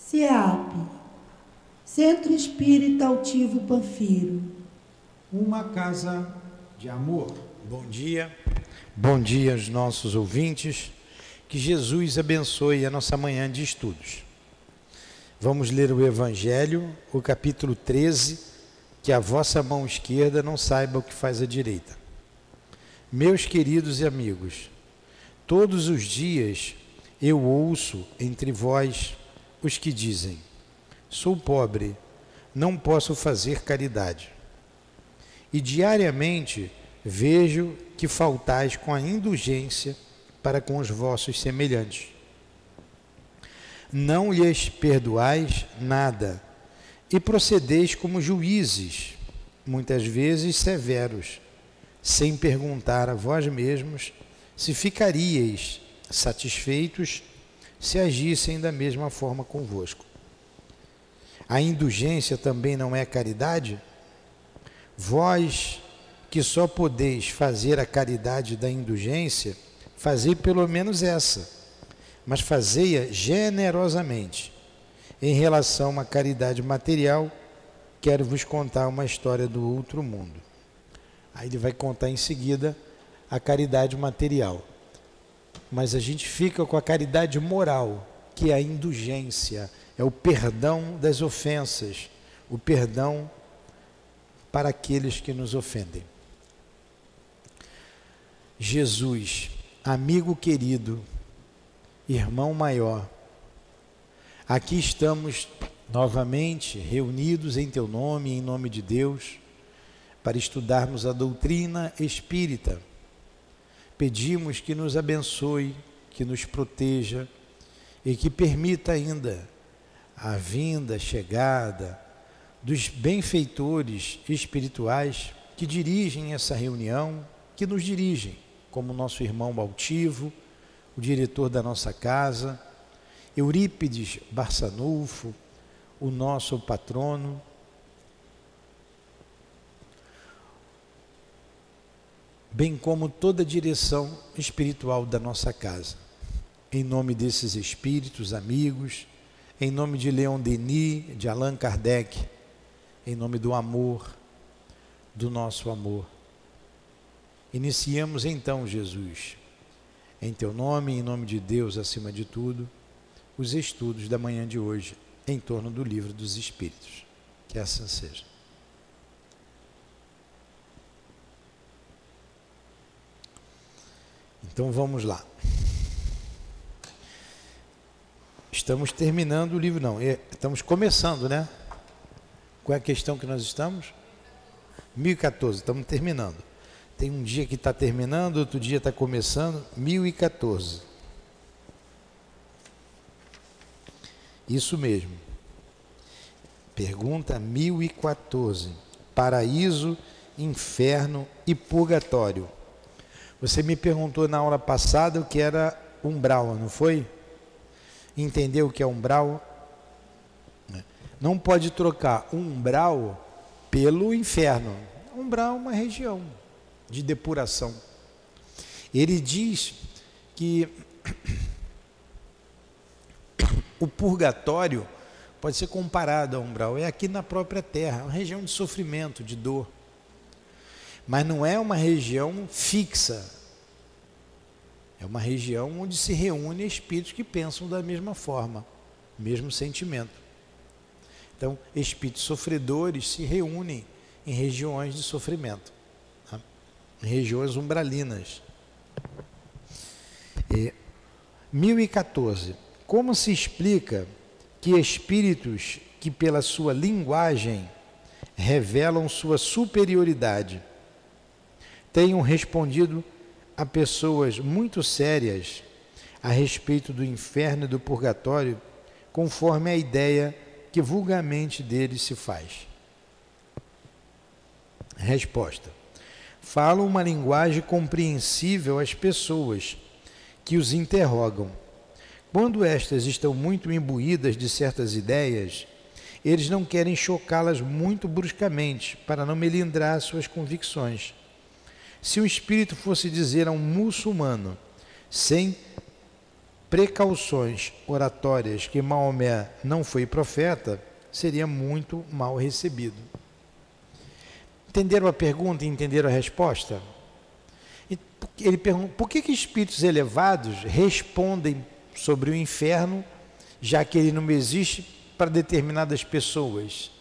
CEAP, Centro Espírita Altivo Panfiro. Uma casa de amor. Bom dia aos nossos ouvintes. Que Jesus abençoe a nossa manhã de estudos. Vamos ler o Evangelho, o capítulo 13, que a vossa mão esquerda não saiba o que faz a direita. Meus queridos e amigos, todos os dias eu ouço entre vós os que dizem: sou pobre, não posso fazer caridade. E diariamente vejo que faltais com a indulgência para com os vossos semelhantes. Não lhes perdoais nada e procedeis como juízes, muitas vezes severos, sem perguntar a vós mesmos se ficaríeis satisfeitos se agissem da mesma forma convosco. A indulgência também não é caridade? Vós que só podeis fazer a caridade da indulgência, fazei pelo menos essa, mas fazei-a generosamente. Em relação à caridade material, quero vos contar uma história do outro mundo. Aí ele vai contar em seguida a caridade material. Mas a gente fica com a caridade moral, que é a indulgência, é o perdão das ofensas, o perdão para aqueles que nos ofendem. Jesus, amigo querido, irmão maior, aqui estamos novamente reunidos em teu nome, em nome de Deus, para estudarmos a doutrina espírita. Pedimos que nos abençoe, que nos proteja e que permita ainda a vinda, a chegada dos benfeitores espirituais que dirigem essa reunião, que nos dirigem, como nosso irmão Altivo, o diretor da nossa casa, Eurípides Barçanufo, o nosso patrono, bem como toda a direção espiritual da nossa casa. Em nome desses espíritos amigos, em nome de Leon Denis, de Allan Kardec, em nome do amor, do nosso amor. Iniciemos então, Jesus, em teu nome, em nome de Deus acima de tudo, os estudos da manhã de hoje, em torno do Livro dos Espíritos. Que assim seja. Então vamos lá. Estamos terminando o livro, não, estamos começando, né? Qual é a questão que nós estamos? 1014, estamos terminando. Tem um dia que está terminando, outro dia está começando, 1014. Isso mesmo. Pergunta 1014. Paraíso, inferno e purgatório. Você me perguntou na aula passada o que era umbral, não foi? Entendeu o que é umbral? Não pode trocar umbral pelo inferno. Umbral é uma região de depuração. Ele diz que o purgatório pode ser comparado ao umbral. É aqui na própria terra, uma região de sofrimento, de dor. Mas não é uma região fixa. É uma região onde se reúnem espíritos que pensam da mesma forma, mesmo sentimento. Então, espíritos sofredores se reúnem em regiões de sofrimento, tá? Em regiões umbralinas. 1014. Como se explica que espíritos que pela sua linguagem revelam sua superioridade tenham respondido a pessoas muito sérias a respeito do inferno e do purgatório, conforme a ideia que vulgarmente deles se faz? Resposta: falam uma linguagem compreensível às pessoas que os interrogam. Quando estas estão muito imbuídas de certas ideias, eles não querem chocá-las muito bruscamente, para não melindrar suas convicções. Se um espírito fosse dizer a um muçulmano, sem precauções oratórias que Maomé não foi profeta, seria muito mal recebido. Entenderam a pergunta e entenderam a resposta? Ele pergunta, por que espíritos elevados respondem sobre o inferno, já que ele não existe para determinadas pessoas?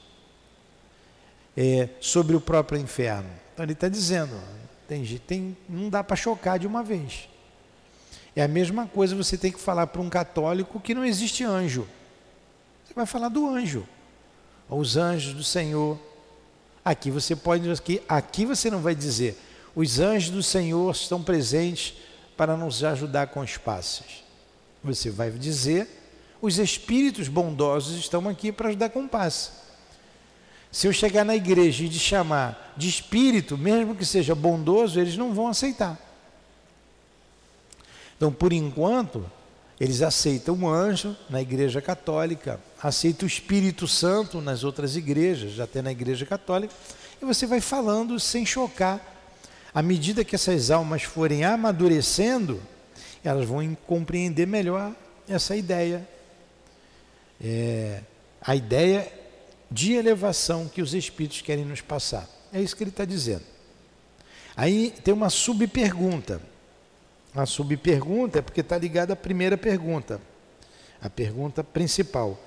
Sobre o próprio inferno. Então ele está dizendo, não dá para chocar de uma vez. É a mesma coisa, você tem que falar para um católico que não existe anjo. Você vai falar do anjo, os anjos do Senhor. Aqui você pode, aqui você não vai dizer, os anjos do Senhor estão presentes para nos ajudar com os passes. Você vai dizer, os espíritos bondosos estão aqui para ajudar com o passe. Se eu chegar na igreja e te chamar de espírito, mesmo que seja bondoso, eles não vão aceitar. Então, por enquanto, eles aceitam o anjo na igreja católica, aceitam o Espírito Santo nas outras igrejas, até na igreja católica, e você vai falando sem chocar. À medida que essas almas forem amadurecendo, elas vão compreender melhor essa ideia. A ideia de elevação que os espíritos querem nos passar. É isso que ele está dizendo. Aí tem uma subpergunta. A subpergunta é porque está ligada à primeira pergunta, a pergunta principal.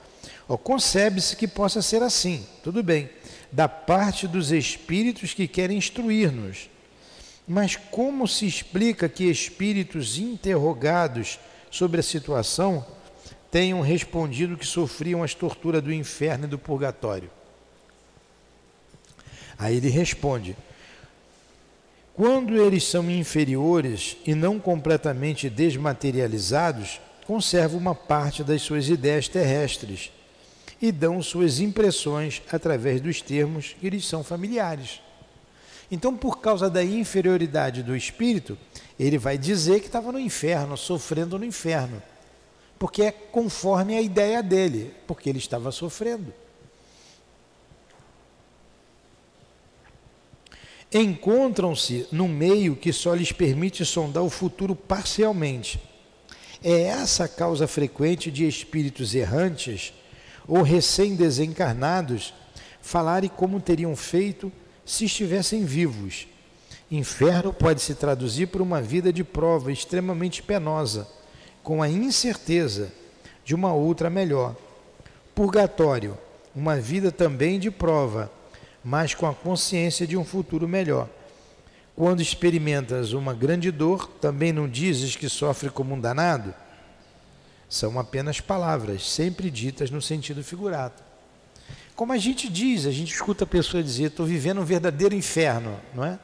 Concebe-se que possa ser assim, tudo bem, da parte dos espíritos que querem instruir-nos. Mas como se explica que espíritos interrogados sobre a situação tenham respondido que sofriam as torturas do inferno e do purgatório? Aí ele responde: quando eles são inferiores e não completamente desmaterializados, conservam uma parte das suas ideias terrestres e dão suas impressões através dos termos que lhes são familiares. Então, por causa da inferioridade do espírito, ele vai dizer que estava no inferno, sofrendo no inferno, porque é conforme a ideia dele, porque ele estava sofrendo. Encontram-se num meio que só lhes permite sondar o futuro parcialmente. É essa a causa frequente de espíritos errantes ou recém-desencarnados falarem como teriam feito se estivessem vivos. Inferno pode se traduzir por uma vida de prova extremamente penosa, com a incerteza de uma outra melhor. Purgatório, uma vida também de prova, mas com a consciência de um futuro melhor. Quando experimentas uma grande dor, também não dizes que sofre como um danado? São apenas palavras, sempre ditas no sentido figurado. Como a gente diz, a gente escuta a pessoa dizer, estou vivendo um verdadeiro inferno, não é?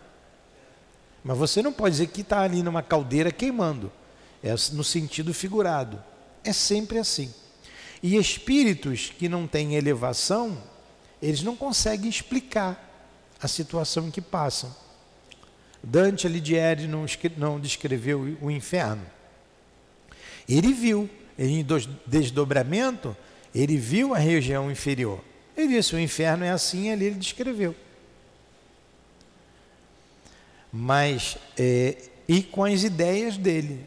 Mas você não pode dizer que está ali numa caldeira queimando. É no sentido figurado. É sempre assim. E espíritos que não têm elevação, eles não conseguem explicar a situação em que passam. Dante Alighieri não descreveu o inferno. Ele viu, em desdobramento, ele viu a região inferior. Ele disse, o inferno é assim, ali ele descreveu. Mas, e com as ideias dele,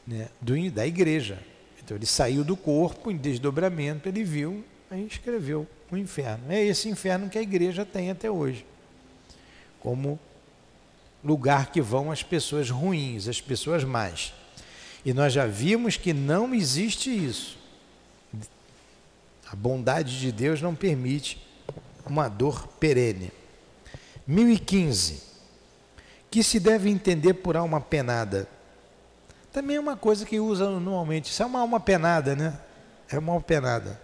né, da igreja. Então ele saiu do corpo, em desdobramento, ele viu, aí escreveu o inferno. É esse inferno que a igreja tem até hoje, como lugar que vão as pessoas ruins, as pessoas más. E nós já vimos que não existe isso. A bondade de Deus não permite uma dor perene. 1015. Que se deve entender por alma penada? Também é uma coisa que usa normalmente. Isso é uma alma penada, né? É uma alma penada.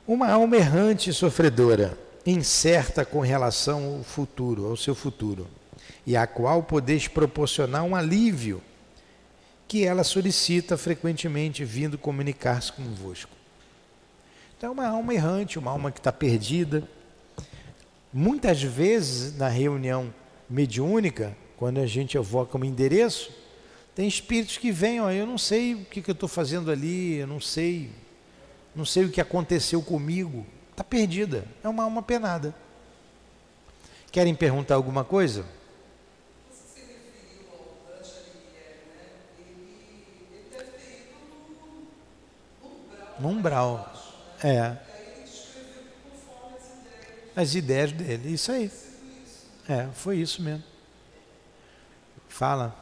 Uma alma errante e sofredora, incerta com relação ao futuro, ao seu futuro, e à qual podeis proporcionar um alívio que ela solicita frequentemente vindo comunicar-se convosco. Então é uma alma errante, uma alma que está perdida. Muitas vezes na reunião mediúnica, quando a gente evoca um endereço, tem espíritos que vêm, eu não sei o que eu estou fazendo ali, eu não sei o que aconteceu comigo, está perdida, é uma alma penada. Querem perguntar alguma coisa? Você se referiu ao Dante Alighieri, né? Ele deve Um umbral. As ideias dele, isso aí. Foi isso mesmo. Fala.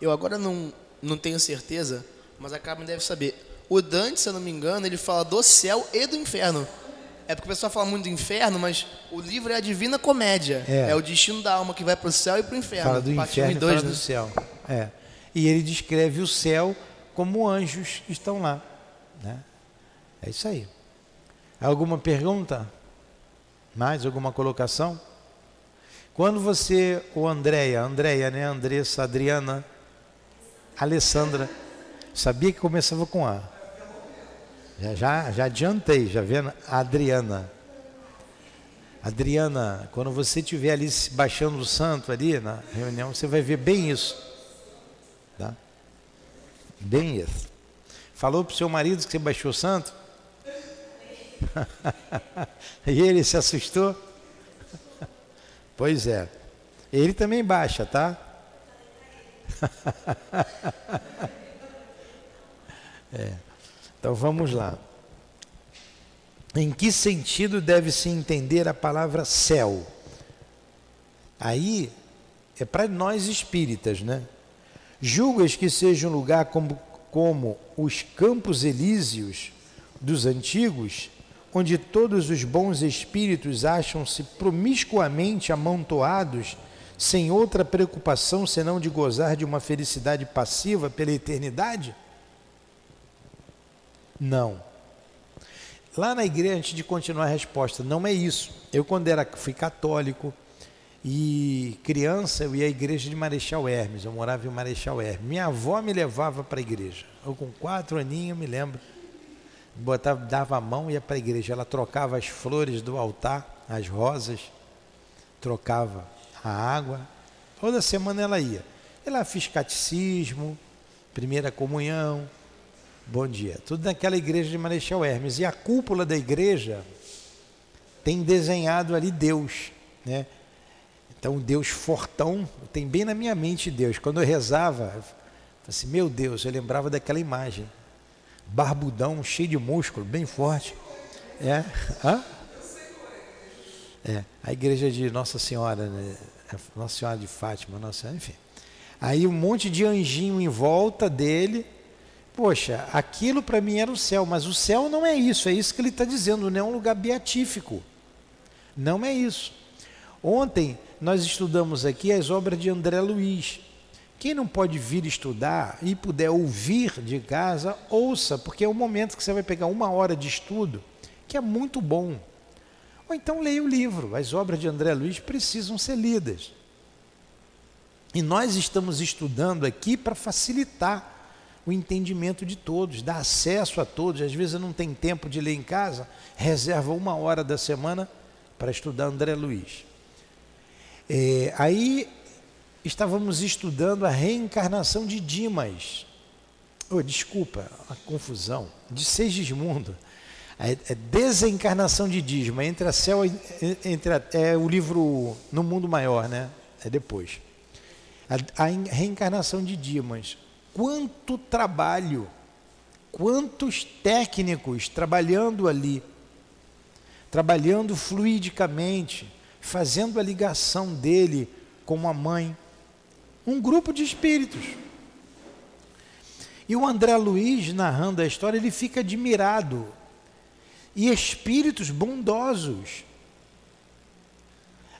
Eu agora não tenho certeza, mas a Carmen deve saber. O Dante, se eu não me engano, ele fala do céu e do inferno. É porque o pessoal fala muito do inferno, mas o livro é a Divina Comédia. É o destino da alma que vai para o céu e para o inferno. Fala do inferno e fala do céu. E ele descreve o céu como anjos que estão lá, né? É isso aí. Alguma pergunta? Mais alguma colocação? Quando você, o Andréia, né? Andressa, Adriana, Alessandra, sabia que começava com A. Já adiantei, já vendo? Adriana, quando você estiver ali baixando o santo ali na reunião, você vai ver bem isso. Tá? Bem isso. Falou para o seu marido que você baixou o santo? E ele se assustou? Pois é. Ele também baixa, tá? Então vamos lá. Em que sentido deve-se entender a palavra céu? Aí é para nós espíritas, né? Julgas que seja um lugar como os Campos Elíseos dos antigos, onde todos os bons espíritos acham-se promiscuamente amontoados, sem outra preocupação senão de gozar de uma felicidade passiva pela eternidade? Não. Lá na igreja, antes de continuar a resposta, não é isso. Eu, quando fui católico e criança, eu ia à igreja de Marechal Hermes. Eu morava em Marechal Hermes. Minha avó me levava para a igreja. Eu, com 4 aninhos, me lembro, dava a mão e ia para a igreja. Ela trocava as flores do altar, as rosas, trocava a água. Toda semana ela ia. E lá fiz catecismo, primeira comunhão. Bom dia. Tudo naquela igreja de Marechal Hermes. E a cúpula da igreja tem desenhado ali Deus, né? Então, Deus fortão, tem bem na minha mente Deus. Quando eu rezava, eu falei assim, meu Deus, eu lembrava daquela imagem. Barbudão, cheio de músculo, bem forte. A igreja de Nossa Senhora, né? Nossa Senhora de Fátima, Nossa Senhora, enfim. Aí um monte de anjinho em volta dele. Poxa, aquilo para mim era o céu, mas o céu não é isso que ele está dizendo, não é um lugar beatífico. Não é isso. Ontem nós estudamos aqui as obras de André Luiz. Quem não pode vir estudar e puder ouvir de casa, ouça, porque é um momento que você vai pegar 1 hora de estudo, que é muito bom. Ou então leia o livro, as obras de André Luiz precisam ser lidas. E nós estamos estudando aqui para facilitar o entendimento de todos, dar acesso a todos. Às vezes não tem tempo de ler em casa, reserva 1 hora da semana para estudar André Luiz. Aí estávamos estudando a reencarnação de Dimas. Desculpa, a confusão, de Segismundo. A desencarnação de Dimas, entre a céu, é o livro No Mundo Maior, né? É depois. A reencarnação de Dimas. Quanto trabalho, quantos técnicos trabalhando ali, trabalhando fluidicamente, fazendo a ligação dele com a mãe, um grupo de espíritos. E o André Luiz, narrando a história, ele fica admirado. E espíritos bondosos.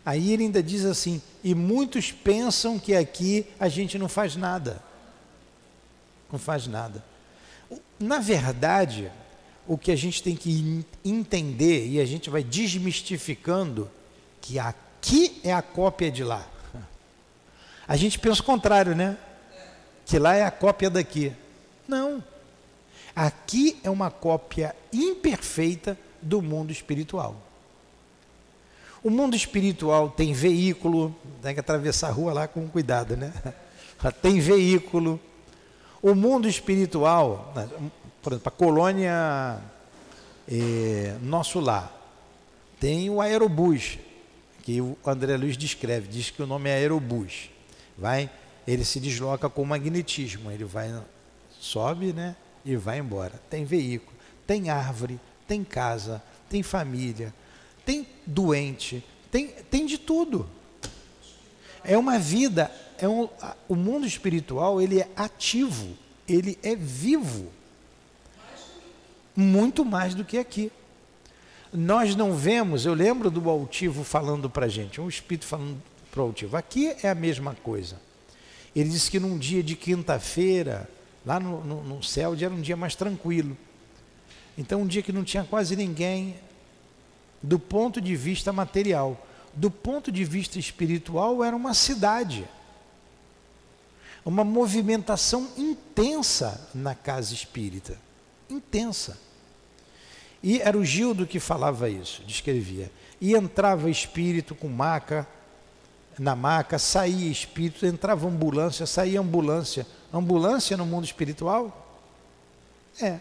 Aí ele ainda diz assim, e muitos pensam que aqui a gente não faz nada. Não faz nada. Na verdade, o que a gente tem que entender, e a gente vai desmistificando, que aqui é a cópia de lá. A gente pensa o contrário, né? Que lá é a cópia daqui. Não. Aqui é uma cópia imperfeita do mundo espiritual. O mundo espiritual tem veículo, tem que atravessar a rua lá com cuidado, né? Tem veículo. O mundo espiritual, por exemplo, a colônia Nosso Lar, tem o aerobus, que o André Luiz descreve, diz que o nome é aerobus. Ele se desloca com magnetismo, ele sobe, né? e vai embora. Tem veículo, tem árvore, tem casa, tem família, tem doente, tem de tudo. É uma vida, o mundo espiritual, ele é ativo, ele é vivo. Muito mais do que aqui. Nós não vemos, eu lembro do altivo falando para a gente, um espírito falando para o altivo, aqui é a mesma coisa. Ele disse que num dia de quinta-feira, lá no céu, era um dia mais tranquilo. Então um dia que não tinha quase ninguém, do ponto de vista material. Do ponto de vista espiritual, era uma cidade. Uma movimentação intensa na casa espírita. Intensa. E era o Gildo que falava isso, descrevia. E entrava espírito com maca, na maca, saía espírito, entrava ambulância, saía ambulância. Ambulância no mundo espiritual? É.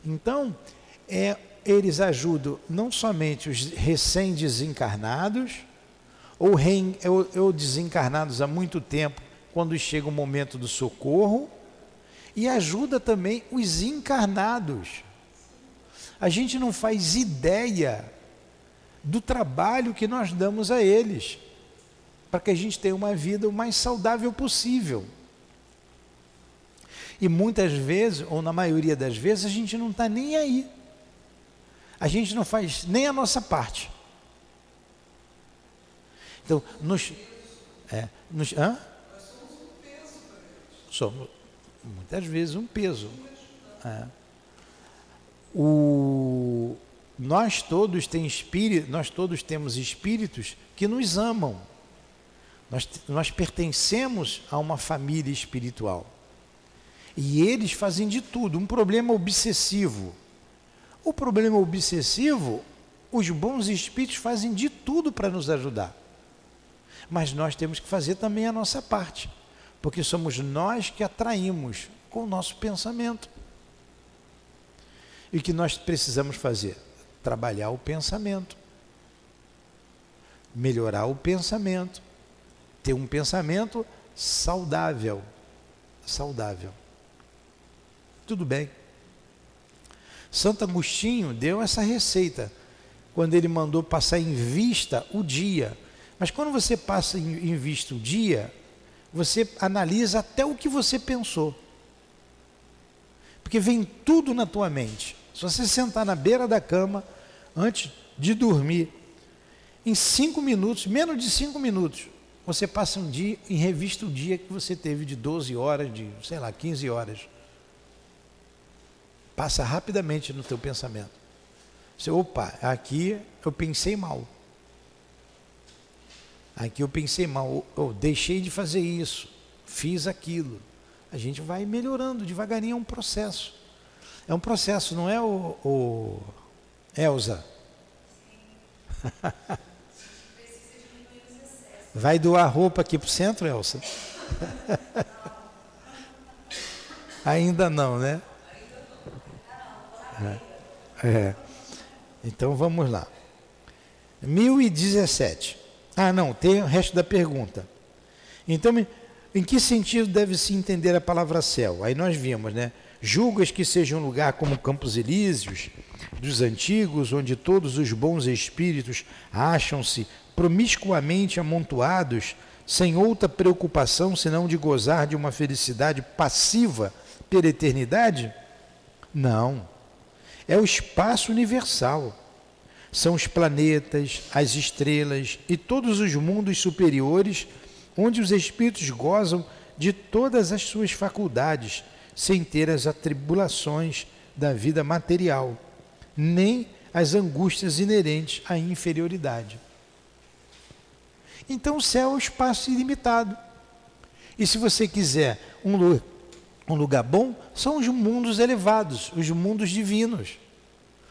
Então, eles ajudam não somente os recém-desencarnados, ou desencarnados há muito tempo, quando chega o momento do socorro, e ajuda também os encarnados. A gente não faz ideia do trabalho que nós damos a eles, para que a gente tenha uma vida o mais saudável possível. E muitas vezes, ou na maioria das vezes, a gente não está nem aí. A gente não faz nem a nossa parte. Então, somos muitas vezes um peso. Nós todos temos espíritos que nos amam. Nós pertencemos a uma família espiritual. E eles fazem de tudo. Um problema obsessivo. O problema obsessivo, os bons espíritos fazem de tudo para nos ajudar. Mas nós temos que fazer também a nossa parte. Porque somos nós que atraímos com o nosso pensamento. E o que nós precisamos fazer? Trabalhar o pensamento. Melhorar o pensamento. Ter um pensamento saudável. Saudável. Tudo bem. Santo Agostinho deu essa receita, quando ele mandou passar em vista o dia. Mas quando você passa em vista o dia, você analisa até o que você pensou. Porque vem tudo na tua mente. Se você sentar na beira da cama, antes de dormir, em 5 minutos, menos de 5 minutos, você passa um dia, em revista o dia que você teve de 12 horas, de, 15 horas. Passa rapidamente no teu pensamento. Você, opa, aqui eu pensei mal. Aqui eu pensei mal, eu deixei de fazer isso, fiz aquilo. A gente vai melhorando devagarinho, é um processo. É um processo, não é o Elza? Vai doar roupa aqui para o centro, Elza? Ainda não, né? Então vamos lá. 1017. Não, tem o resto da pergunta. Então, em que sentido deve-se entender a palavra céu? Aí nós vimos, né? Julgas que seja um lugar como Campos Elíseos, dos antigos, onde todos os bons espíritos acham-se promiscuamente amontoados, sem outra preocupação senão de gozar de uma felicidade passiva pela eternidade? Não. É o espaço universal. São os planetas, as estrelas e todos os mundos superiores, onde os espíritos gozam de todas as suas faculdades, sem ter as atribulações da vida material, nem as angústias inerentes à inferioridade. Então o céu é um espaço ilimitado. E se você quiser um lugar bom, são os mundos elevados, os mundos divinos,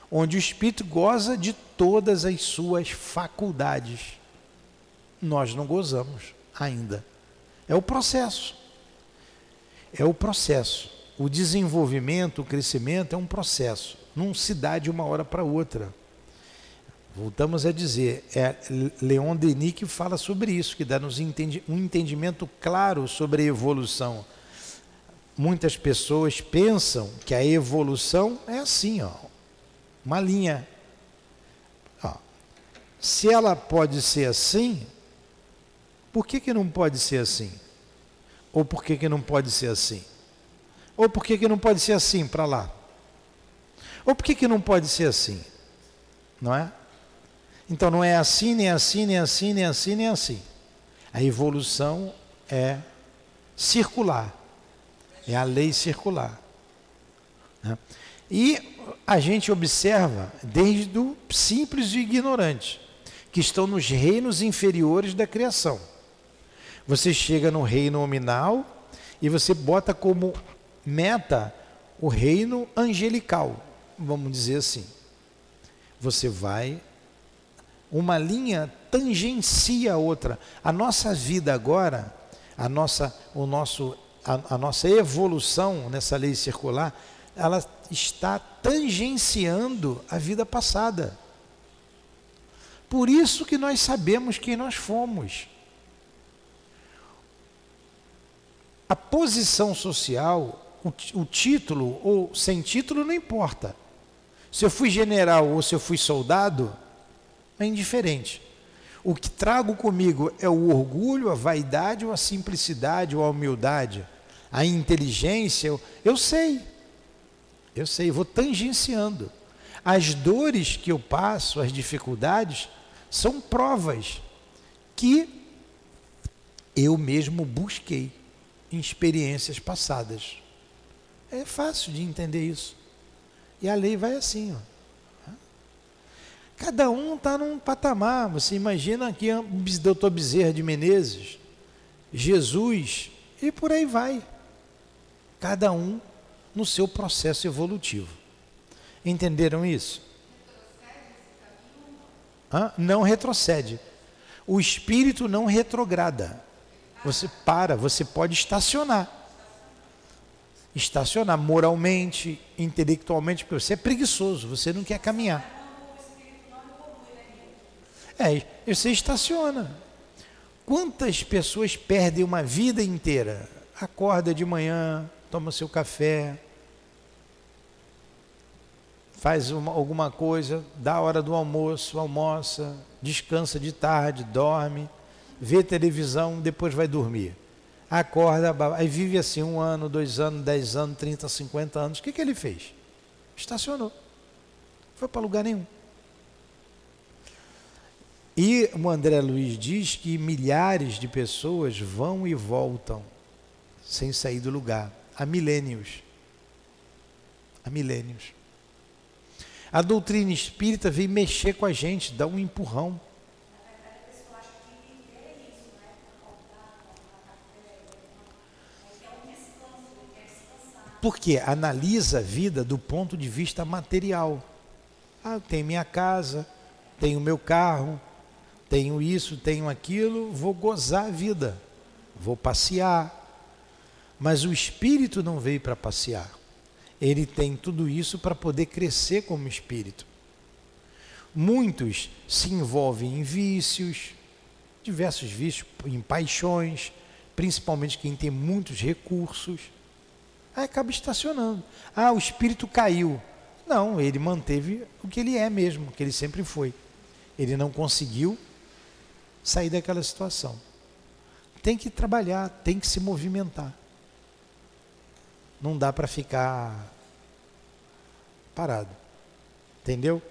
onde o espírito goza de todas as suas faculdades. Nós não gozamos ainda. É o processo. É o processo. O desenvolvimento, o crescimento é um processo. Não se dá de uma hora para outra. Voltamos a dizer, é Leon Denis que fala sobre isso, que dá-nos um entendimento claro sobre a evolução. muitas pessoas pensam que a evolução é assim, ó, uma linha. Ó, se ela pode ser assim, por que não pode ser assim? Ou por que não pode ser assim? Ou por que não pode ser assim para lá? Ou por que não pode ser assim? Não é? Então não é assim, nem assim, nem assim, nem assim, nem assim. A evolução é circular. É a lei circular. Né? E a gente observa desde o simples e ignorante, que estão nos reinos inferiores da criação. Você chega no reino nominal e você bota como meta o reino angelical, vamos dizer assim. Você vai, uma linha tangencia a outra. A nossa vida agora, a nossa evolução nessa lei circular, ela está tangenciando a vida passada. Por isso que nós sabemos quem nós fomos. A posição social, o título ou sem título não importa. Se eu fui general ou se eu fui soldado, é indiferente. O que trago comigo é o orgulho, a vaidade, ou a simplicidade, ou a humildade, a inteligência. Eu sei, vou tangenciando. As dores que eu passo, as dificuldades, são provas que eu mesmo busquei em experiências passadas. É fácil de entender isso. E a lei vai assim, ó. Cada um está num patamar. Você imagina aqui o doutor Bezerra de Menezes, Jesus, e por aí vai. Cada um no seu processo evolutivo. Entenderam isso? Não retrocede. O espírito não retrograda. Você para, você pode estacionar. Estacionar moralmente, intelectualmente, porque você é preguiçoso, você não quer caminhar. Você estaciona. Quantas pessoas perdem uma vida inteira? Acorda de manhã, toma seu café, faz alguma coisa, dá a hora do almoço, almoça, descansa de tarde, dorme, vê televisão, depois vai dormir. Acorda, aí vive assim 1 ano, 2 anos, 10 anos, 30, 50 anos. O que ele fez? Estacionou. Não foi para lugar nenhum. E o André Luiz diz que milhares de pessoas vão e voltam sem sair do lugar. Há milênios. Há milênios. A doutrina espírita vem mexer com a gente, dá um empurrão. Porque analisa a vida do ponto de vista material. Eu tenho minha casa, tenho meu carro, tenho isso, tenho aquilo, vou gozar a vida, vou passear. Mas o espírito não veio para passear. Ele tem tudo isso para poder crescer como espírito. Muitos se envolvem em vícios, diversos vícios, em paixões, principalmente quem tem muitos recursos. Aí acaba estacionando. O espírito caiu. Não, ele manteve o que ele é mesmo, o que ele sempre foi. Ele não conseguiu sair daquela situação. Tem que trabalhar, tem que se movimentar. Não dá para ficar parado. Entendeu?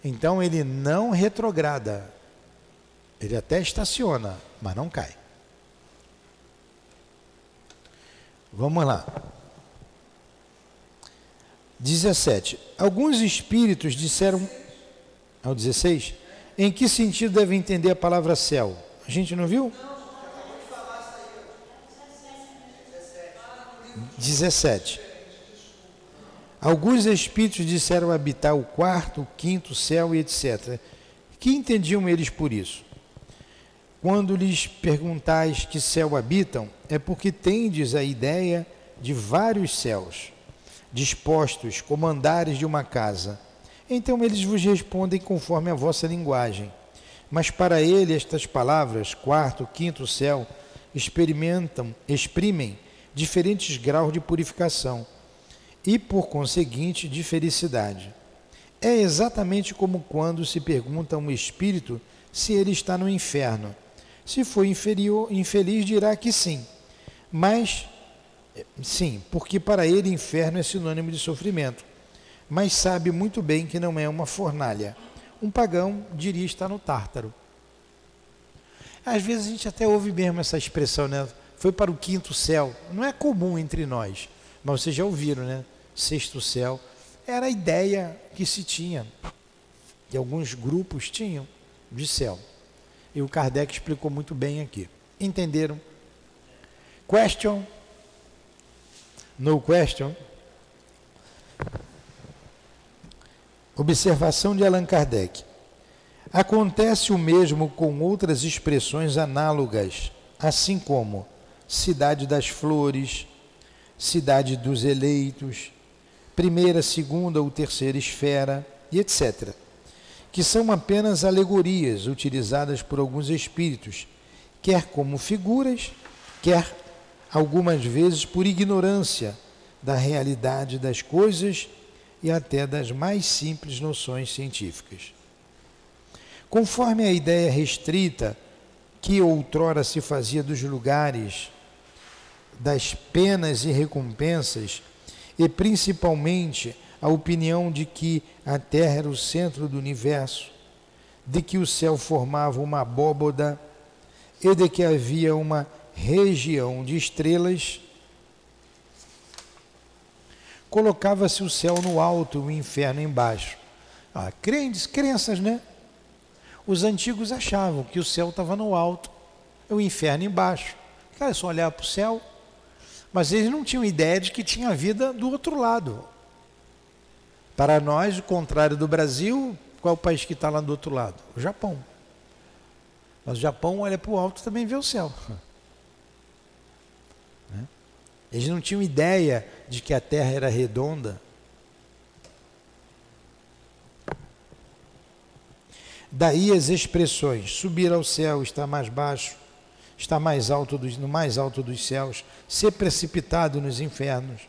Então ele não retrograda. Ele até estaciona, mas não cai. Vamos lá. 17. Alguns espíritos disseram... Ao 16? Em que sentido deve entender a palavra céu? A gente não viu? 17. Alguns espíritos disseram habitar o 4º, o 5º céu e etc. Que entendiam eles por isso? Quando lhes perguntais que céu habitam, é porque tendes a ideia de vários céus, dispostos como andares de uma casa. Então eles vos respondem conforme a vossa linguagem. Mas para ele estas palavras, 4º, 5º céu, exprimem diferentes graus de purificação e, por conseguinte, de felicidade. É exatamente como quando se pergunta a um espírito se ele está no inferno. Se for infeliz, dirá que sim. Mas, sim, porque para ele inferno é sinônimo de sofrimento. Mas sabe muito bem que não é uma fornalha. Um pagão diria estar no Tártaro. Às vezes a gente até ouve mesmo essa expressão, né? Foi para o quinto céu. Não é comum entre nós, mas vocês já ouviram, né? Sexto céu. Era a ideia que se tinha, que alguns grupos tinham de céu. E o Kardec explicou muito bem aqui. Entenderam? Question? No question? Observação de Allan Kardec. Acontece o mesmo com outras expressões análogas, assim como cidade das flores, cidade dos eleitos, primeira, segunda ou terceira esfera, e etc., que são apenas alegorias utilizadas por alguns espíritos, quer como figuras, quer algumas vezes por ignorância da realidade das coisas e até das mais simples noções científicas. Conforme a ideia restrita que outrora se fazia dos lugares, das penas e recompensas, e principalmente a opinião de que a Terra era o centro do universo, de que o céu formava uma abóboda e de que havia uma região de estrelas, colocava-se o céu no alto e o inferno embaixo. Crenças, né? Os antigos achavam que o céu estava no alto e o inferno embaixo. Cara, é só olhar para o céu. Mas eles não tinham ideia de que tinha vida do outro lado. Para nós, o contrário do Brasil, qual é o país que está lá do outro lado? O Japão. Mas o Japão olha para o alto e também vê o céu. Eles não tinham ideia de que a Terra era redonda. Daí as expressões, subir ao céu, estar mais baixo, estar no mais alto dos céus, ser precipitado nos infernos.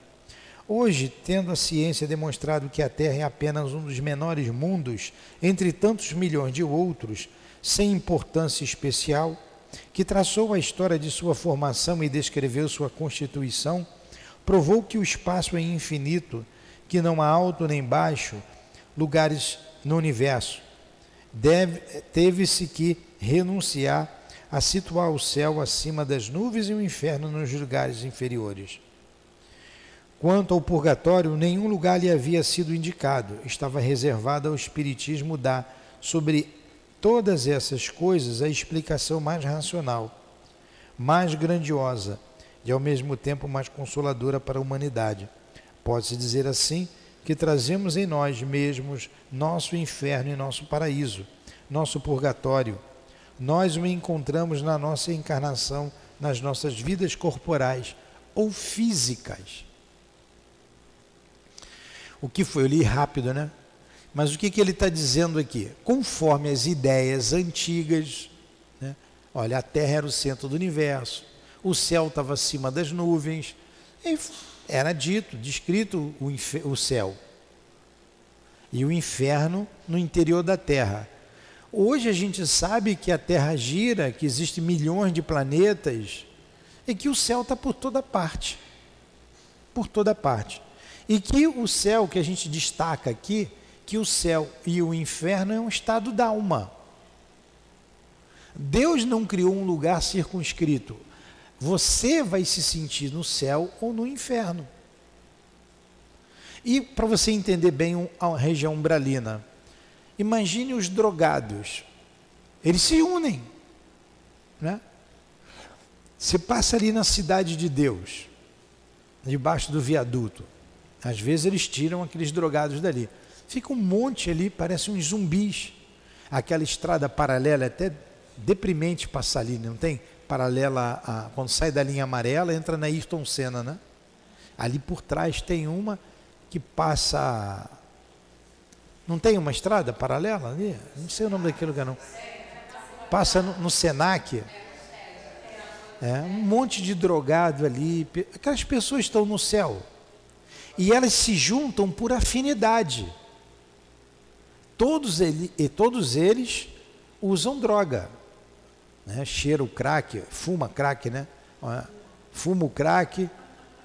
Hoje, tendo a ciência demonstrado que a Terra é apenas um dos menores mundos, entre tantos milhões de outros, sem importância especial, que traçou a história de sua formação e descreveu sua constituição, provou que o espaço é infinito, que não há alto nem baixo, lugares no universo. Teve-se que renunciar a situar o céu acima das nuvens e o inferno nos lugares inferiores. Quanto ao purgatório, nenhum lugar lhe havia sido indicado, estava reservado ao Espiritismo dar sobre todas essas coisas a explicação mais racional, mais grandiosa e ao mesmo tempo mais consoladora para a humanidade. Pode-se dizer assim que trazemos em nós mesmos nosso inferno e nosso paraíso, nosso purgatório. Nós o encontramos na nossa encarnação, nas nossas vidas corporais ou físicas. O que foi? Eu li rápido, né? Mas o que ele está dizendo aqui? Conforme as ideias antigas, né? Olha, a Terra era o centro do universo, o céu estava acima das nuvens, e era descrito o céu. E o inferno no interior da Terra. Hoje a gente sabe que a Terra gira, que existem milhões de planetas, e que o céu está por toda parte. Por toda parte. E que o céu que a gente destaca aqui, que o céu e o inferno é um estado da alma. Deus não criou um lugar circunscrito. Você vai se sentir no céu ou no inferno. E para você entender bem a região umbralina, imagine os drogados. Eles se unem, né? Você passa ali na cidade de Deus, debaixo do viaduto. Às vezes eles tiram aqueles drogados dali. Fica um monte ali, parece uns zumbis. Aquela estrada paralela, é até deprimente passar ali, não tem? Paralela, quando sai da linha amarela, entra na Ayrton Senna, né? Ali por trás tem uma que passa... Não tem uma estrada paralela ali? Não sei o nome daquele lugar, não. Passa no Senac. Um monte de drogado ali. Aquelas pessoas estão no céu. E elas se juntam por afinidade. Todos eles usam droga. Né? Cheira o crack, fuma crack, né? Fuma o crack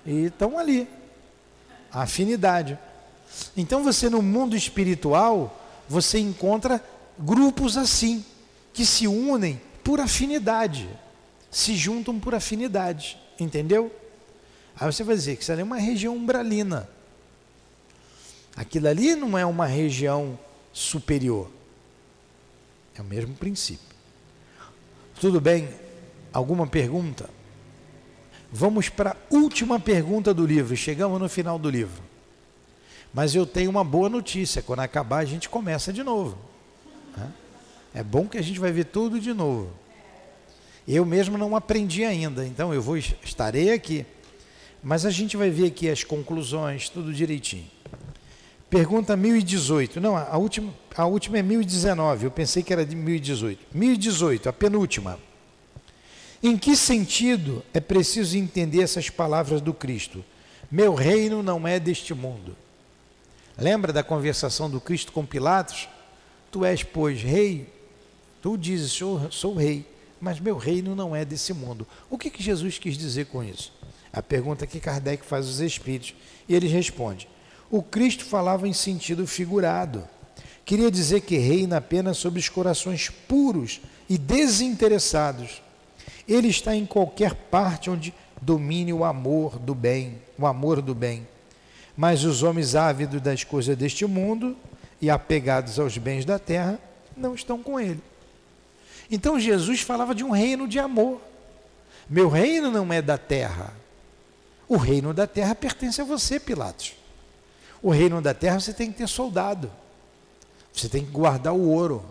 e estão ali. A afinidade. Então você no mundo espiritual, você encontra grupos assim, que se unem por afinidade. Se juntam por afinidade. Entendeu? Aí você vai dizer que isso ali é uma região umbralina. Aquilo ali não é uma região superior. É o mesmo princípio. Tudo bem? Alguma pergunta? Vamos para a última pergunta do livro. Chegamos no final do livro. Mas eu tenho uma boa notícia. Quando acabar, a gente começa de novo. É bom que a gente vai ver tudo de novo. Eu mesmo não aprendi ainda, então eu estarei aqui. Mas a gente vai ver aqui as conclusões, tudo direitinho. Pergunta 1018. Não, a última é 1019. Eu pensei que era de 1018. 1018, a penúltima. Em que sentido é preciso entender essas palavras do Cristo? Meu reino não é deste mundo. Lembra da conversação do Cristo com Pilatos? Tu és, pois, rei. Tu dizes, sou rei, mas meu reino não é desse mundo. O que Jesus quis dizer com isso? A pergunta que Kardec faz aos espíritos. E ele responde: o Cristo falava em sentido figurado. Queria dizer que reina apenas sobre os corações puros e desinteressados. Ele está em qualquer parte onde domine o amor do bem, Mas os homens ávidos das coisas deste mundo e apegados aos bens da terra não estão com ele. Então Jesus falava de um reino de amor. Meu reino não é da terra. O reino da terra pertence a você, Pilatos. O reino da terra você tem que ter soldado. Você tem que guardar o ouro.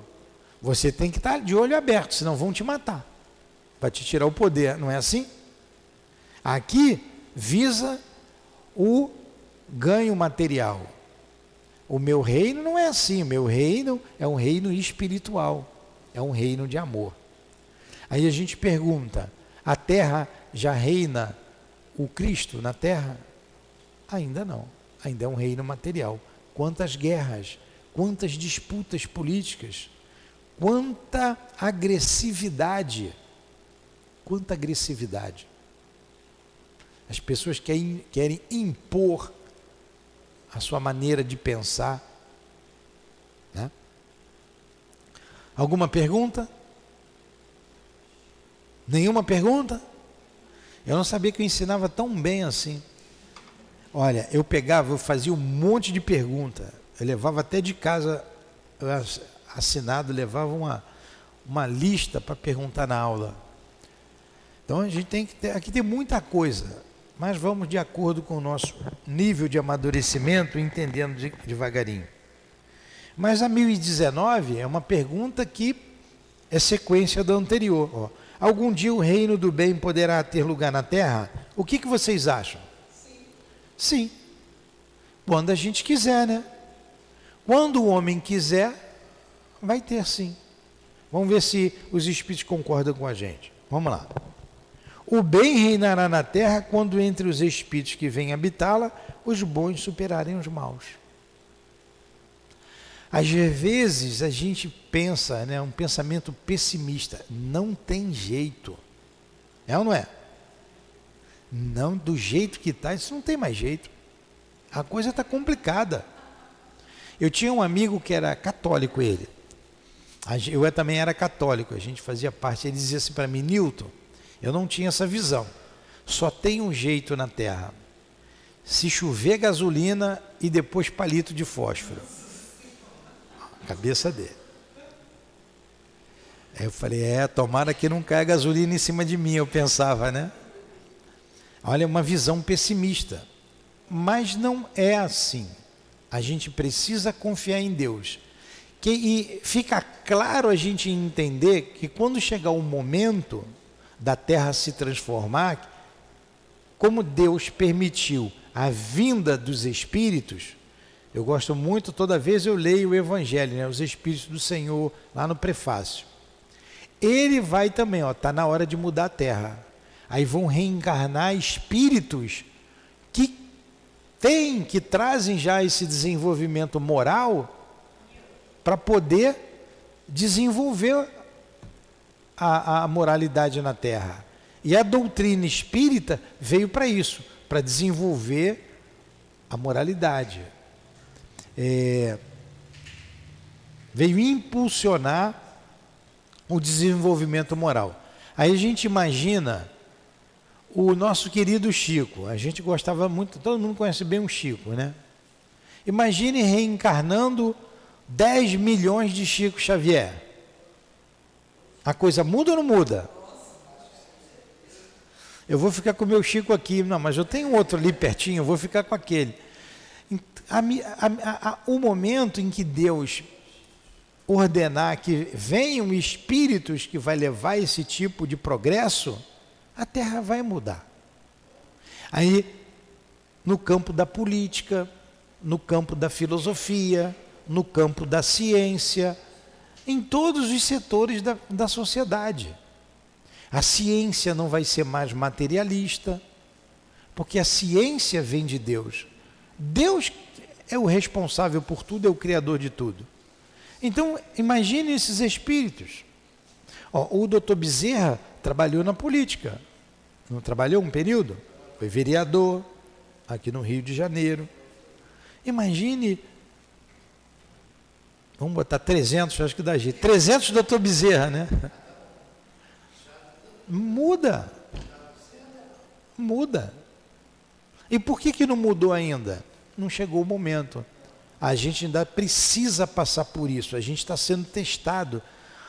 Você tem que estar de olho aberto, senão vão te matar. Vai te tirar o poder, não é assim? Aqui visa o ganho material. O meu reino não é assim. O meu reino é um reino espiritual. É um reino de amor. Aí a gente pergunta: a terra já reina o Cristo na terra? Ainda não. Ainda é um reino material. Quantas guerras, quantas disputas políticas, quanta agressividade. Quanta agressividade. As pessoas querem impor a sua maneira de pensar. Né? Alguma pergunta? Nenhuma pergunta? Eu não sabia que eu ensinava tão bem assim. Olha, eu fazia um monte de pergunta. Eu levava até de casa, assinado, levava uma lista para perguntar na aula. Então a gente tem que ter, aqui tem muita coisa, mas vamos de acordo com o nosso nível de amadurecimento, entendendo devagarinho. Mas a 1019 é uma pergunta que é sequência da anterior. Ó. Algum dia o reino do bem poderá ter lugar na terra? O que vocês acham? Sim. Quando a gente quiser, né? Quando o homem quiser, vai ter sim. Vamos ver se os espíritos concordam com a gente. Vamos lá. O bem reinará na terra quando entre os espíritos que vêm habitá-la, os bons superarem os maus. Às vezes a gente pensa, né, um pensamento pessimista. Não tem jeito. É ou não é? Não, do jeito que está, isso não tem mais jeito. A coisa está complicada. Eu tinha um amigo que era católico, ele. Eu também era católico, a gente fazia parte. Ele dizia assim para mim: Newton, eu não tinha essa visão. Só tem um jeito na Terra: se chover gasolina e depois palito de fósforo. Cabeça dele. Aí eu falei: tomara que não caia gasolina em cima de mim, eu pensava, né? Olha, uma visão pessimista. Mas não é assim. A gente precisa confiar em Deus. E fica claro a gente entender que quando chegar o momento da terra se transformar, como Deus permitiu a vinda dos espíritos, eu gosto muito, toda vez eu leio o Evangelho, né, os Espíritos do Senhor, lá no prefácio. Ele vai também, está na hora de mudar a terra. Aí vão reencarnar espíritos que trazem já esse desenvolvimento moral para poder desenvolver a moralidade na Terra. E a doutrina espírita veio para isso, para desenvolver a moralidade. Veio impulsionar o desenvolvimento moral. Aí a gente imagina o nosso querido Chico. A gente gostava muito, todo mundo conhece bem o Chico, né? Imagine reencarnando 10 milhões de Chico Xavier. A coisa muda ou não muda? Eu vou ficar com o meu Chico aqui, não, mas eu tenho outro ali pertinho, eu vou ficar com aquele. O momento em que Deus ordenar que venham espíritos que vai levar esse tipo de progresso, a Terra vai mudar. Aí, no campo da política, no campo da filosofia, no campo da ciência, em todos os setores da sociedade. A ciência não vai ser mais materialista, porque a ciência vem de Deus. Deus é o responsável por tudo, é o criador de tudo. Então, imagine esses espíritos. O doutor Bezerra trabalhou na política. Não trabalhou um período? Foi vereador aqui no Rio de Janeiro. Imagine, vamos botar 300, acho que dá jeito. 300 doutor Bezerra, né? Muda. Muda. E por que não mudou ainda? Não chegou o momento. A gente ainda precisa passar por isso. A gente está sendo testado.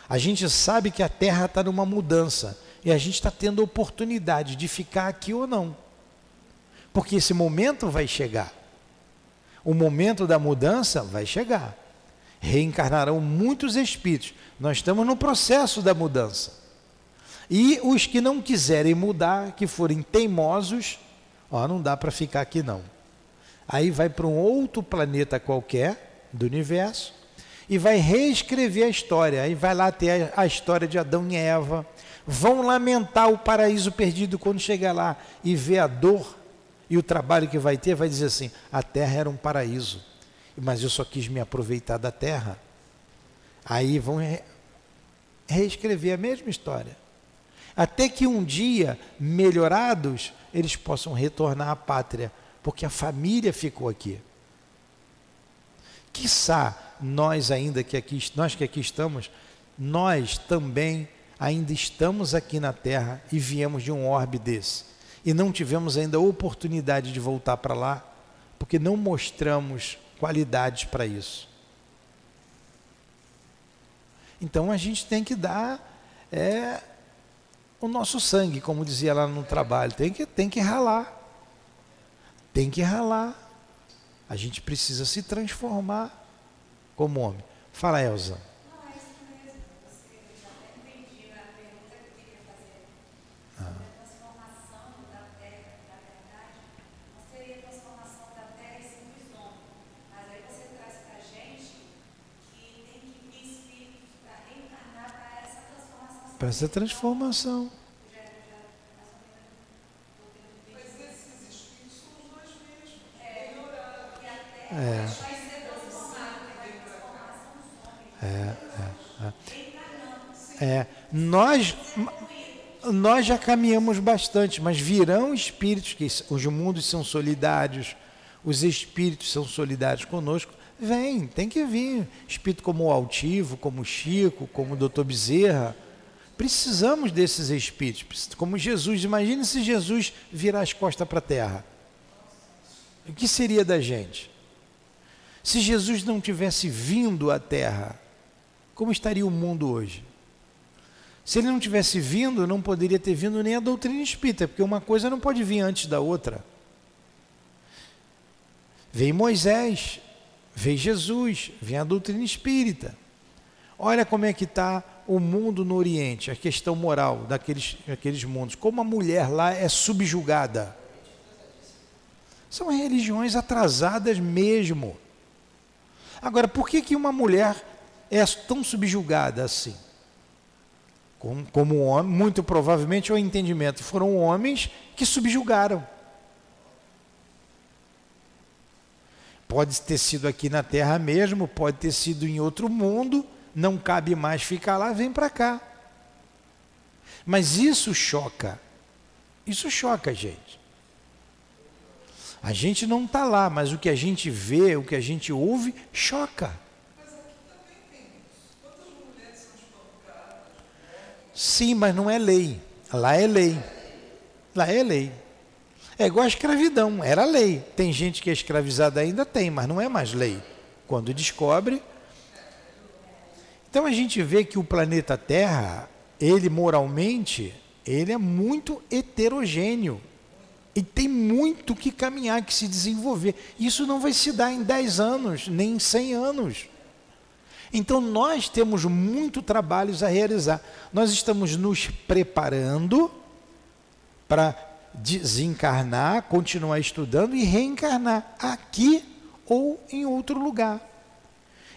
A gente sabe que a Terra está numa mudança. E a gente está tendo a oportunidade de ficar aqui ou não. Porque esse momento vai chegar. O momento da mudança vai chegar. Reencarnarão muitos espíritos. Nós estamos no processo da mudança. E os que não quiserem mudar, que forem teimosos, não dá para ficar aqui não. Aí vai para um outro planeta qualquer do universo e vai reescrever a história. Aí vai lá ter a história de Adão e Eva. Vão lamentar o paraíso perdido quando chegar lá e ver a dor e o trabalho que vai ter. Vai dizer assim, a Terra era um paraíso, mas eu só quis me aproveitar da Terra. Aí vão reescrever a mesma história. Até que um dia, melhorados, eles possam retornar à pátria, porque a família ficou aqui. Quiçá nós ainda que aqui estamos, nós também ainda estamos aqui na Terra e viemos de um orbe desse. E não tivemos ainda a oportunidade de voltar para lá, porque não mostramos qualidades para isso. Então a gente tem que dar o nosso sangue, como dizia lá no trabalho, tem que ralar. Tem que ralar. A gente precisa se transformar como homem. Fala, Elza. Não, é isso mesmo. Eu já até entendi a pergunta que eu queria fazer. Sobre a transformação da Terra, na verdade, não seria a transformação da Terra em simples homem. Mas aí você traz para a gente que tem que vir espíritos para reencarnar para essa transformação. Para essa transformação. Nós já caminhamos bastante, mas virão espíritos, que os mundos são solidários, os espíritos são solidários conosco. Vem, tem que vir. Espírito como o Altivo, como o Chico, como o doutor Bezerra. Precisamos desses espíritos, como Jesus. Imagine se Jesus virar as costas para a terra. O que seria da gente? Se Jesus não tivesse vindo à Terra, como estaria o mundo hoje? Se ele não tivesse vindo, não poderia ter vindo nem a doutrina espírita, porque uma coisa não pode vir antes da outra. Vem Moisés, vem Jesus, vem a doutrina espírita. Olha como é que está o mundo no Oriente, a questão moral daqueles mundos. Como a mulher lá é subjugada. São religiões atrasadas mesmo. Agora, por que uma mulher é tão subjugada assim? como homem, muito provavelmente o entendimento foram homens que subjugaram. Pode ter sido aqui na Terra mesmo, pode ter sido em outro mundo, não cabe mais ficar lá, vem para cá. Mas isso choca a gente. A gente não está lá, mas o que a gente vê, o que a gente ouve, choca. Sim, mas não é lei. Lá é lei. Lá é lei. É igual a escravidão, era lei. Tem gente que é escravizada ainda, tem, mas não é mais lei. Quando descobre. Então a gente vê que o planeta Terra, ele moralmente, ele é muito heterogêneo. E tem muito que caminhar, que se desenvolver. Isso não vai se dar em 10 anos, nem em 100 anos. Então nós temos muito trabalhos a realizar. Nós estamos nos preparando para desencarnar, continuar estudando e reencarnar aqui ou em outro lugar.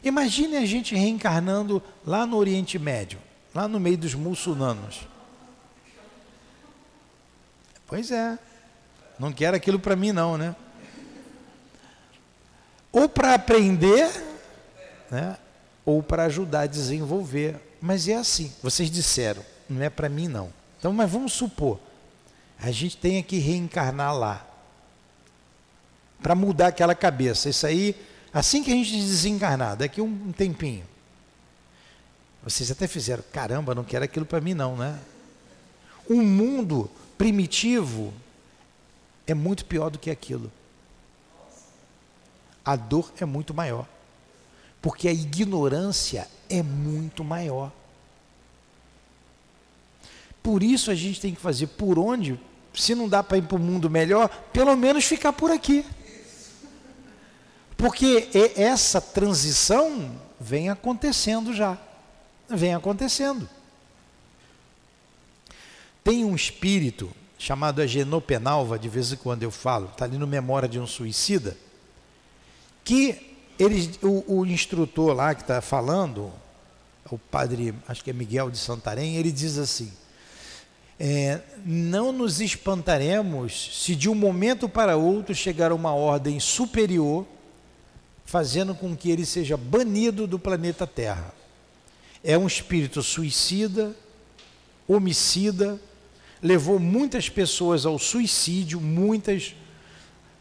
Imagine a gente reencarnando lá no Oriente Médio, lá no meio dos muçulmanos. Pois é, não quero aquilo para mim não, né? Ou para aprender, né? Ou para ajudar a desenvolver. Mas é assim, vocês disseram, não é para mim não. Então, mas vamos supor, a gente tem que reencarnar lá, para mudar aquela cabeça. Isso aí, assim que a gente desencarnar, daqui um tempinho. Vocês até fizeram, caramba, não quero aquilo para mim não, né? Um mundo primitivo é muito pior do que aquilo. A dor é muito maior. Porque a ignorância é muito maior. Por isso a gente tem que fazer por onde, se não dá para ir para o mundo melhor, pelo menos ficar por aqui. Porque essa transição vem acontecendo já. Vem acontecendo. Tem um espírito chamado Agenor Penalva, de vez em quando eu falo, está ali no Memória de um Suicida, que o instrutor lá que está falando, o padre, acho que é Miguel de Santarém, ele diz assim, não nos espantaremos se de um momento para outro chegar uma ordem superior, fazendo com que ele seja banido do planeta Terra. É um espírito suicida, homicida, levou muitas pessoas ao suicídio,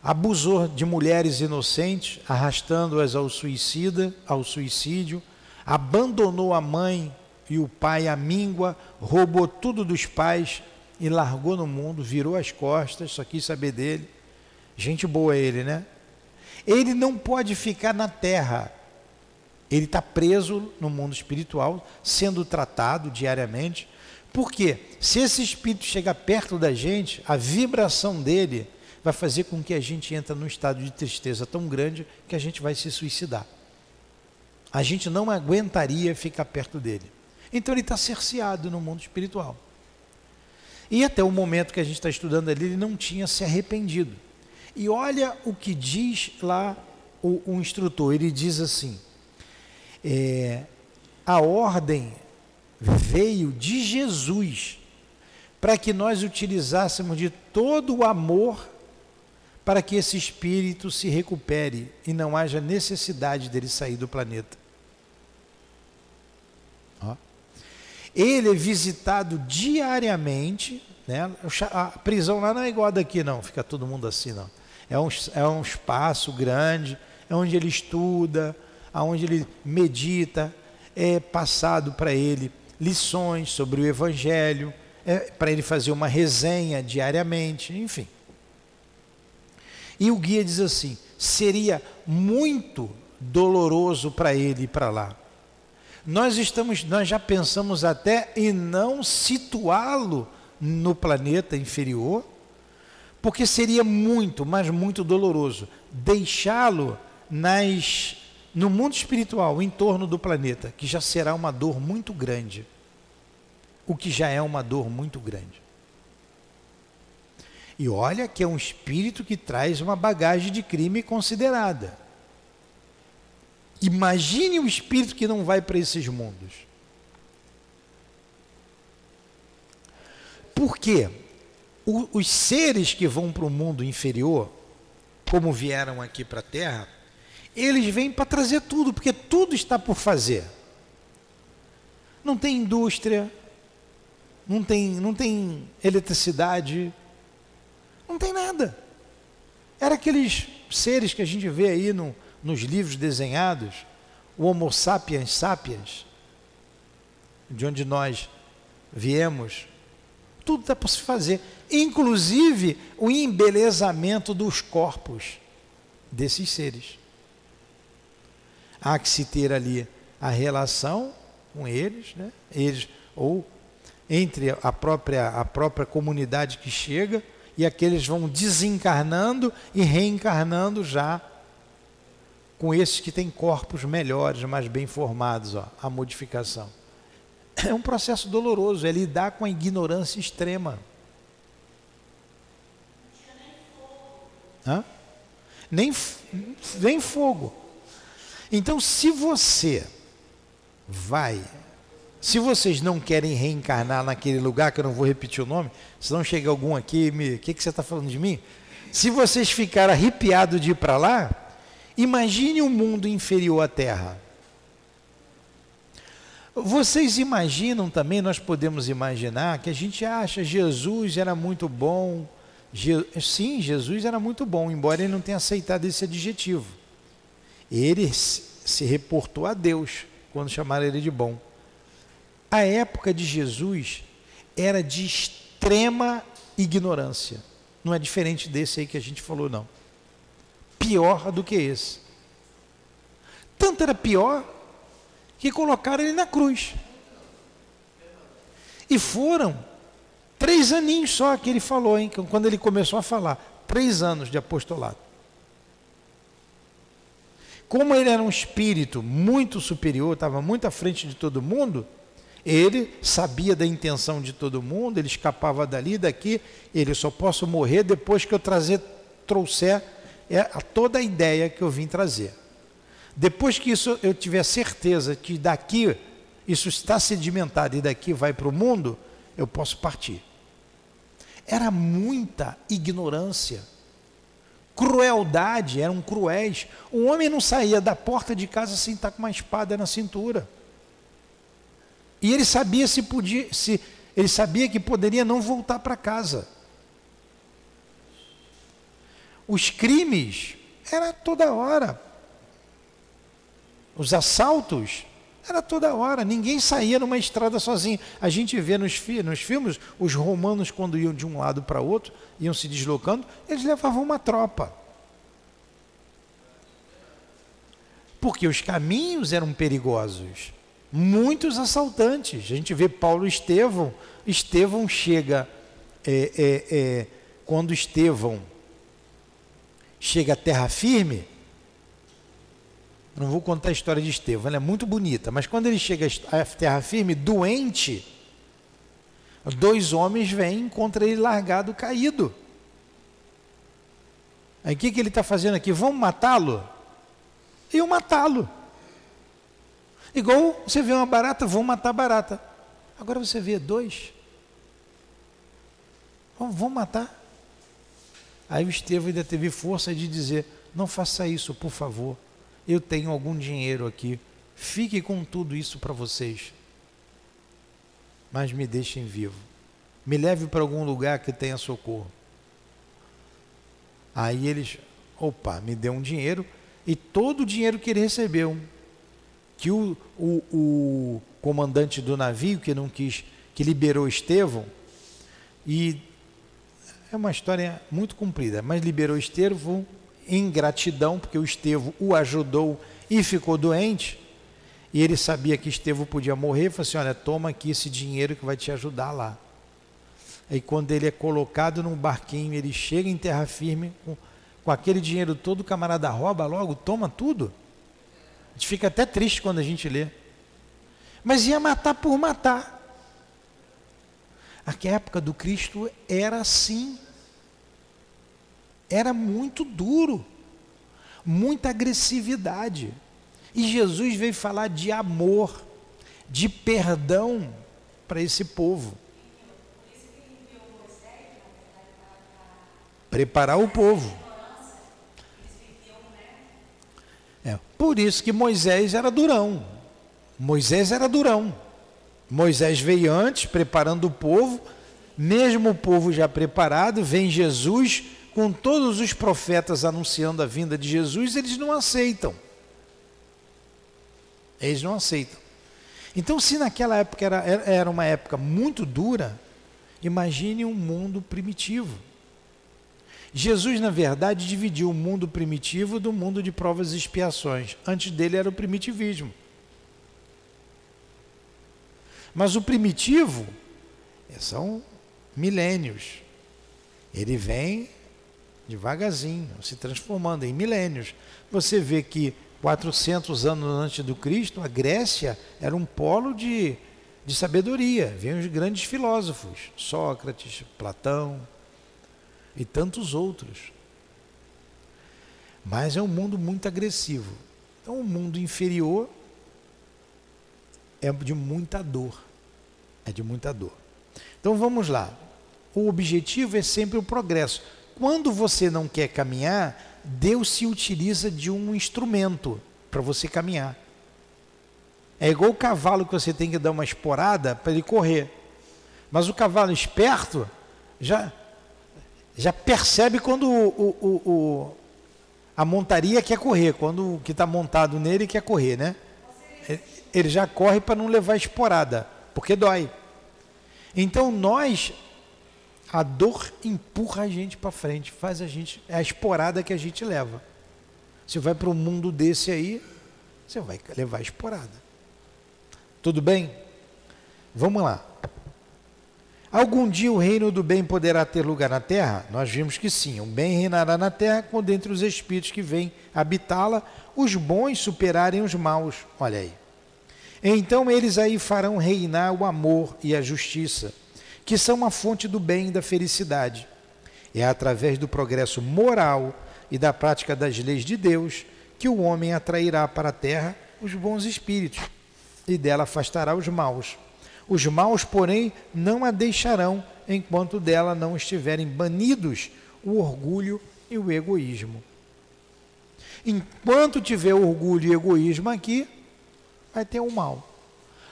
abusou de mulheres inocentes, arrastando-as ao suicídio, abandonou a mãe e o pai à míngua, roubou tudo dos pais e largou no mundo, virou as costas, só quis saber dele. Gente boa ele, né? Ele não pode ficar na terra, ele está preso no mundo espiritual, sendo tratado diariamente. Por quê? Se esse espírito chegar perto da gente, a vibração dele vai fazer com que a gente entre num estado de tristeza tão grande que a gente vai se suicidar. A gente não aguentaria ficar perto dele. Então ele está cerceado no mundo espiritual. E até o momento que a gente está estudando ali, ele não tinha se arrependido. E olha o que diz lá o instrutor, ele diz assim, a ordem veio de Jesus para que nós utilizássemos de todo o amor para que esse espírito se recupere e não haja necessidade dele sair do planeta. Ó. Ele é visitado diariamente, né? A prisão lá não é igual a daqui não, fica todo mundo assim não. É um espaço grande, é onde ele estuda, onde ele medita, é passado para ele lições sobre o Evangelho, para ele fazer uma resenha diariamente, enfim. E o guia diz assim, seria muito doloroso para ele ir para lá. Nós já pensamos até em não situá-lo no planeta inferior, porque seria muito, mas muito doloroso, deixá-lo no mundo espiritual, em torno do planeta, que já será uma dor muito grande. O que já é uma dor muito grande. E olha que é um espírito que traz uma bagagem de crime considerada. Imagine o espírito que não vai para esses mundos. Por quê? Os seres que vão para o mundo inferior, como vieram aqui para a Terra, eles vêm para trazer tudo, porque tudo está por fazer. Não tem indústria, não tem eletricidade, não tem nada. Era aqueles seres que a gente vê aí nos livros desenhados, o Homo sapiens sapiens, de onde nós viemos, tudo está por se fazer, inclusive o embelezamento dos corpos desses seres. Há que se ter ali a relação com eles, né? Eles, ou entre a própria comunidade que chega, e aqueles vão desencarnando e reencarnando já com esses que têm corpos melhores, mais bem formados, ó, a modificação. É um processo doloroso, é lidar com a ignorância extrema. Hã? Nem fogo. Então, se vocês não querem reencarnar naquele lugar, que eu não vou repetir o nome, senão chega algum aqui e o que você está falando de mim? Se vocês ficarem arrepiados de ir para lá, imagine um mundo inferior à Terra. Vocês imaginam também, nós podemos imaginar, que a gente acha Jesus era muito bom. Sim, Jesus era muito bom, embora ele não tenha aceitado esse adjetivo. Ele se reportou a Deus quando chamaram ele de bom. A época de Jesus era de extrema ignorância. Não é diferente desse aí que a gente falou, não. Pior do que esse. Tanto era pior que colocaram ele na cruz. E foram 3 aninhos só que ele falou, hein? Quando ele começou a falar. 3 anos de apostolado. Como ele era um espírito muito superior, estava muito à frente de todo mundo, ele sabia da intenção de todo mundo, ele escapava dali, daqui, ele só posso morrer depois que eu trouxer toda a ideia que eu vim trazer. Depois que isso eu tiver certeza que daqui, isso está sedimentado e daqui vai para o mundo, eu posso partir. Era muita ignorância, crueldade, eram cruéis. O homem não saía da porta de casa sem estar com uma espada na cintura. E ele sabia ele sabia que poderia não voltar para casa. Os crimes era toda hora. Os assaltos era toda hora. Ninguém saía numa estrada sozinho. A gente vê nos filmes, os romanos, quando iam de um lado para outro, iam se deslocando, eles levavam uma tropa. Porque os caminhos eram perigosos. Muitos assaltantes. A gente vê Paulo e Estevão. Estevão chega, quando Estevão chega à terra firme, não vou contar a história de Estevão, ela é muito bonita, mas quando ele chega à terra firme, doente, 2 homens vêm e encontram ele largado, caído. Aí o que ele está fazendo aqui? Vamos matá-lo? Iam matá-lo. Igual você vê uma barata, vão matar a barata. Agora você vê 2. Vão matar. Aí o Estevão ainda teve força de dizer, não faça isso, por favor. Eu tenho algum dinheiro aqui. Fique com tudo isso para vocês. Mas me deixem vivo. Me leve para algum lugar que tenha socorro. Aí eles, me deu um dinheiro. E todo o dinheiro que ele recebeu, que o comandante do navio, que não quis, que liberou Estevão, e é uma história muito comprida, mas liberou Estevão em gratidão, porque o Estevão o ajudou e ficou doente, e ele sabia que Estevão podia morrer, falou assim, olha, toma aqui esse dinheiro que vai te ajudar lá. Aí quando ele é colocado num barquinho, ele chega em terra firme, com aquele dinheiro todo, o camarada rouba logo, toma tudo. A gente fica até triste quando a gente lê. Mas ia matar por matar. A época do Cristo era assim. Era muito duro. Muita agressividade. E Jesus veio falar de amor, de perdão para esse povo. Preparar o povo. Por isso que Moisés era durão. Moisés era durão. Moisés veio antes, preparando o povo. Mesmo o povo já preparado, vem Jesus, com todos os profetas anunciando a vinda de Jesus, eles não aceitam. Eles não aceitam. Então, se naquela época era uma época muito dura, imagine um mundo primitivo. Jesus, na verdade, dividiu o mundo primitivo do mundo de provas e expiações. Antes dele era o primitivismo. Mas o primitivo são milênios. Ele vem devagarzinho, se transformando em milênios. Você vê que 400 anos antes do Cristo, a Grécia era um polo de sabedoria. Vêm os grandes filósofos, Sócrates, Platão e tantos outros. Mas é um mundo muito agressivo. Então, o mundo inferior é de muita dor. É de muita dor. Então, vamos lá. O objetivo é sempre o progresso. Quando você não quer caminhar, Deus se utiliza de um instrumento para você caminhar. É igual o cavalo que você tem que dar uma esporada para ele correr. Mas o cavalo esperto já percebe quando a montaria quer correr, quando o que está montado nele quer correr, né? Ele já corre para não levar esporada, porque dói. Então a dor empurra a gente para frente, faz é a esporada que a gente leva. Você vai para um mundo desse aí, você vai levar esporada. Tudo bem? Vamos lá. Algum dia o reino do bem poderá ter lugar na terra? Nós vimos que sim, o bem reinará na terra quando entre os espíritos que vêm habitá-la, os bons superarem os maus. Olha aí. Então eles aí farão reinar o amor e a justiça, que são a fonte do bem e da felicidade. É através do progresso moral e da prática das leis de Deus que o homem atrairá para a terra os bons espíritos e dela afastará os maus. Os maus, porém, não a deixarão enquanto dela não estiverem banidos o orgulho e o egoísmo. Enquanto tiver orgulho e egoísmo aqui, vai ter o mal.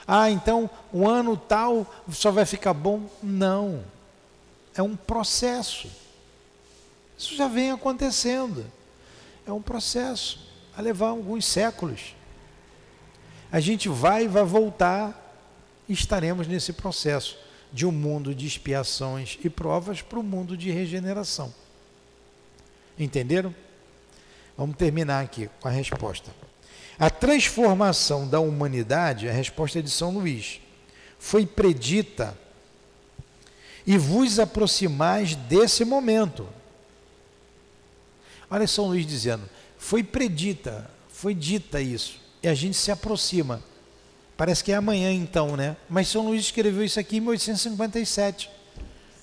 Ah, então o ano tal só vai ficar bom? Não. É um processo. Isso já vem acontecendo. É um processo. Vai levar alguns séculos. A gente vai voltar e estaremos nesse processo de um mundo de expiações e provas para um mundo de regeneração. Entenderam? Vamos terminar aqui com a resposta. A transformação da humanidade, a resposta é de São Luís, foi predita e vos aproximais desse momento. Olha São Luís dizendo, foi predita, foi dita isso, e a gente se aproxima. Parece que é amanhã então, né? Mas São Luís escreveu isso aqui em 1857.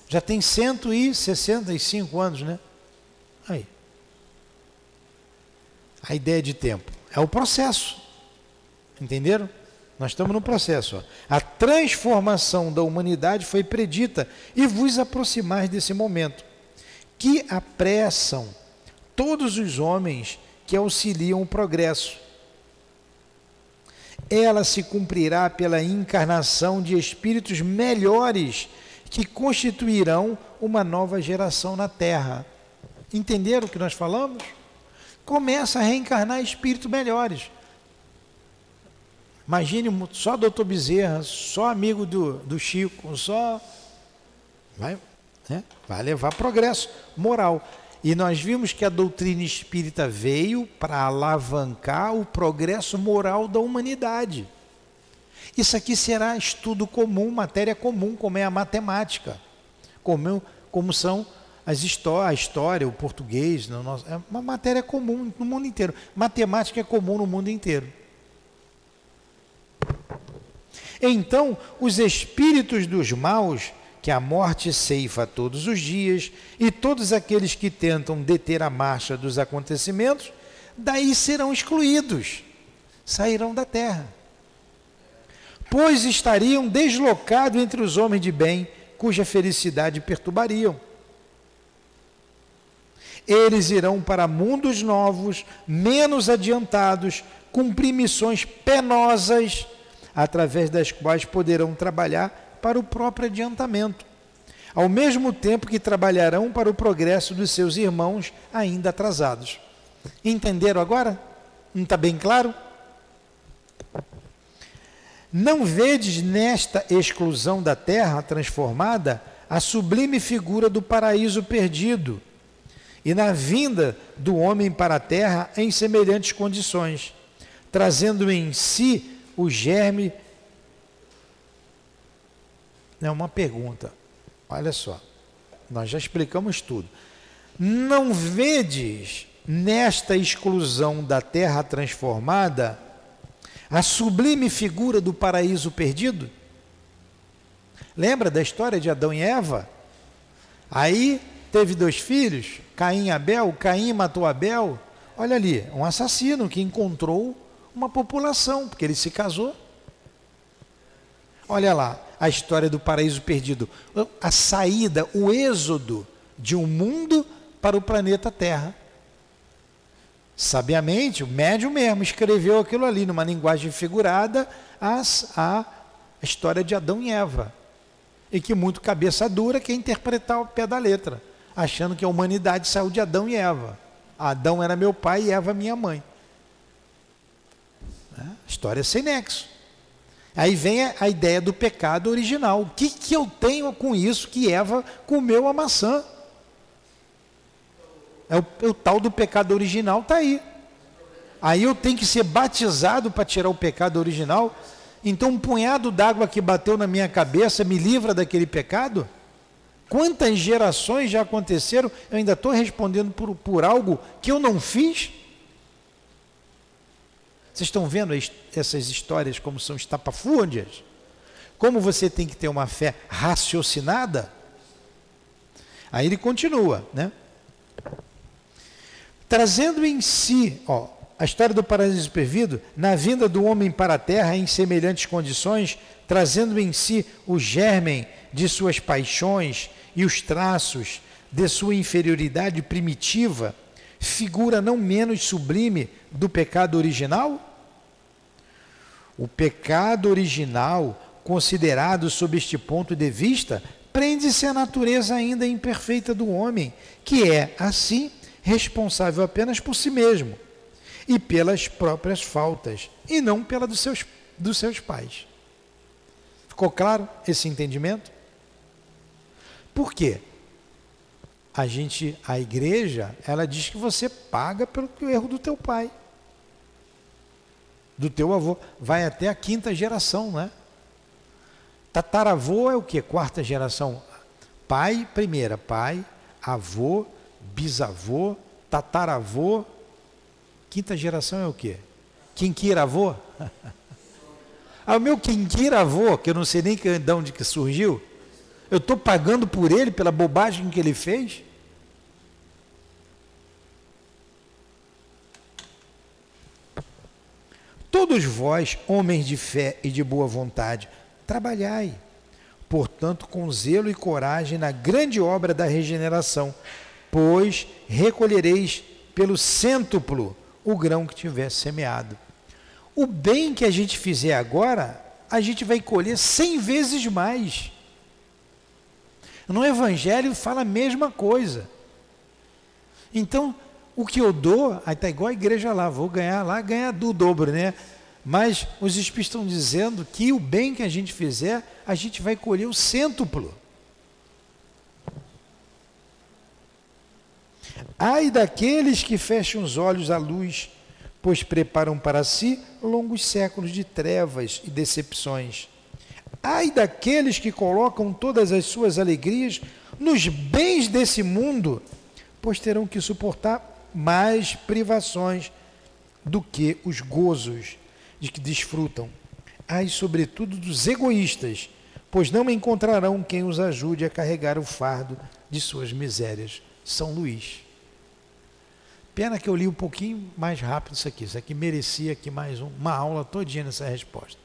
Já tem 165 anos, né? Aí. A ideia de tempo. É o processo. Entenderam? Nós estamos no processo. Ó. A transformação da humanidade foi predita e vos aproximais desse momento, que apressam todos os homens que auxiliam o progresso. Ela se cumprirá pela encarnação de espíritos melhores que constituirão uma nova geração na Terra. Entenderam o que nós falamos? Começa a reencarnar espíritos melhores. Imagine só Dr. Bezerra, só amigo do Chico, só vai levar progresso moral. E nós vimos que a doutrina espírita veio para alavancar o progresso moral da humanidade. Isso aqui será estudo comum, matéria comum, como é a matemática, como são a história, o português, é uma matéria comum no mundo inteiro. Matemática é comum no mundo inteiro. Então, os espíritos dos maus, que a morte ceifa todos os dias, e todos aqueles que tentam deter a marcha dos acontecimentos, daí serão excluídos, sairão da terra. Pois estariam deslocados entre os homens de bem, cuja felicidade perturbariam. Eles irão para mundos novos, menos adiantados, cumprir missões penosas, através das quais poderão trabalhar para o próprio adiantamento, ao mesmo tempo que trabalharão para o progresso dos seus irmãos ainda atrasados. Entenderam agora? Não está bem claro? Não vedes nesta exclusão da terra transformada a sublime figura do paraíso perdido, e na vinda do homem para a terra em semelhantes condições, trazendo em si o germe. É uma pergunta, olha só, nós já explicamos tudo. Não vedes nesta exclusão da terra transformada a sublime figura do paraíso perdido? Lembra da história de Adão e Eva? Aí teve 2 filhos, Caim e Abel. Caim matou Abel. Olha ali, um assassino que encontrou uma população, porque ele se casou. Olha lá, a história do paraíso perdido. A saída, o êxodo de um mundo para o planeta Terra. Sabiamente, o médium mesmo escreveu aquilo ali, numa linguagem figurada, a história de Adão e Eva. E que muito cabeça dura quer interpretar ao pé da letra, achando que a humanidade saiu de Adão e Eva. Adão era meu pai e Eva minha mãe. História sem nexo. Aí vem a ideia do pecado original. O que eu tenho com isso que Eva comeu a maçã? O tal do pecado original está aí. Aí eu tenho que ser batizado para tirar o pecado original? Então um punhado d'água que bateu na minha cabeça me livra daquele pecado? Quantas gerações já aconteceram? Eu ainda estou respondendo por algo que eu não fiz? Vocês estão vendo essas histórias como são estapafúrdias? Como você tem que ter uma fé raciocinada? Aí ele continua, né? Trazendo em si, a história do paraíso perdido, na vinda do homem para a terra em semelhantes condições, trazendo em si o germen de suas paixões e os traços de sua inferioridade primitiva, figura não menos sublime do pecado original? O pecado original, considerado sob este ponto de vista, prende-se à natureza ainda imperfeita do homem, que é, assim, responsável apenas por si mesmo e pelas próprias faltas, e não pela dos seus pais. Ficou claro esse entendimento? Por quê? A igreja, ela diz que você paga pelo erro do teu pai, do teu avô, vai até a 5ª geração, né? Tataravô é o quê? 4ª geração. Pai, primeira, pai, avô, bisavô, tataravô, 5ª geração é o quê? Quinquiravô? O meu quinquiravô, que eu não sei nem de onde que surgiu, eu estou pagando por ele, pela bobagem que ele fez? Todos vós, homens de fé e de boa vontade, trabalhai, portanto, com zelo e coragem na grande obra da regeneração, pois recolhereis pelo cêntuplo o grão que tiver semeado. O bem que a gente fizer agora, a gente vai colher 100 vezes mais. No Evangelho fala a mesma coisa. Então, o que eu dou, aí está igual a igreja lá, vou ganhar lá, ganhar do dobro, né? Mas os Espíritos estão dizendo que o bem que a gente fizer, a gente vai colher o cêntuplo. Ai daqueles que fecham os olhos à luz, pois preparam para si longos séculos de trevas e decepções. Ai daqueles que colocam todas as suas alegrias nos bens desse mundo, pois terão que suportar mais privações do que os gozos de que desfrutam. Ai, sobretudo, dos egoístas, pois não encontrarão quem os ajude a carregar o fardo de suas misérias. São Luís. Pena que eu li um pouquinho mais rápido isso aqui. Isso aqui merecia aqui mais uma aula todinha nessa resposta.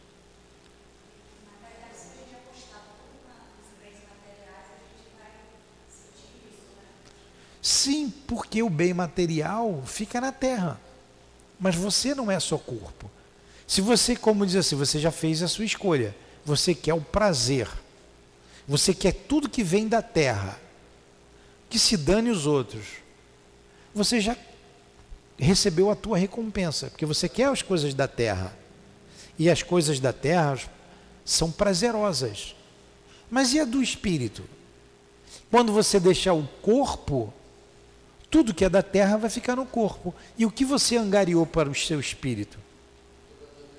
Na verdade, se a gente apostar tudo nos bens materiais, a gente vai sentir isso, né? Sim, porque o bem material fica na terra. Mas você não é só corpo. Se você, como diz assim, você já fez a sua escolha. Você quer o prazer. Você quer tudo que vem da terra. Que se dane os outros. Você já recebeu a tua recompensa, porque você quer as coisas da terra. E as coisas da terra são prazerosas. Mas e a do espírito? Quando você deixar o corpo, tudo que é da terra vai ficar no corpo. E o que você angariou para o seu espírito?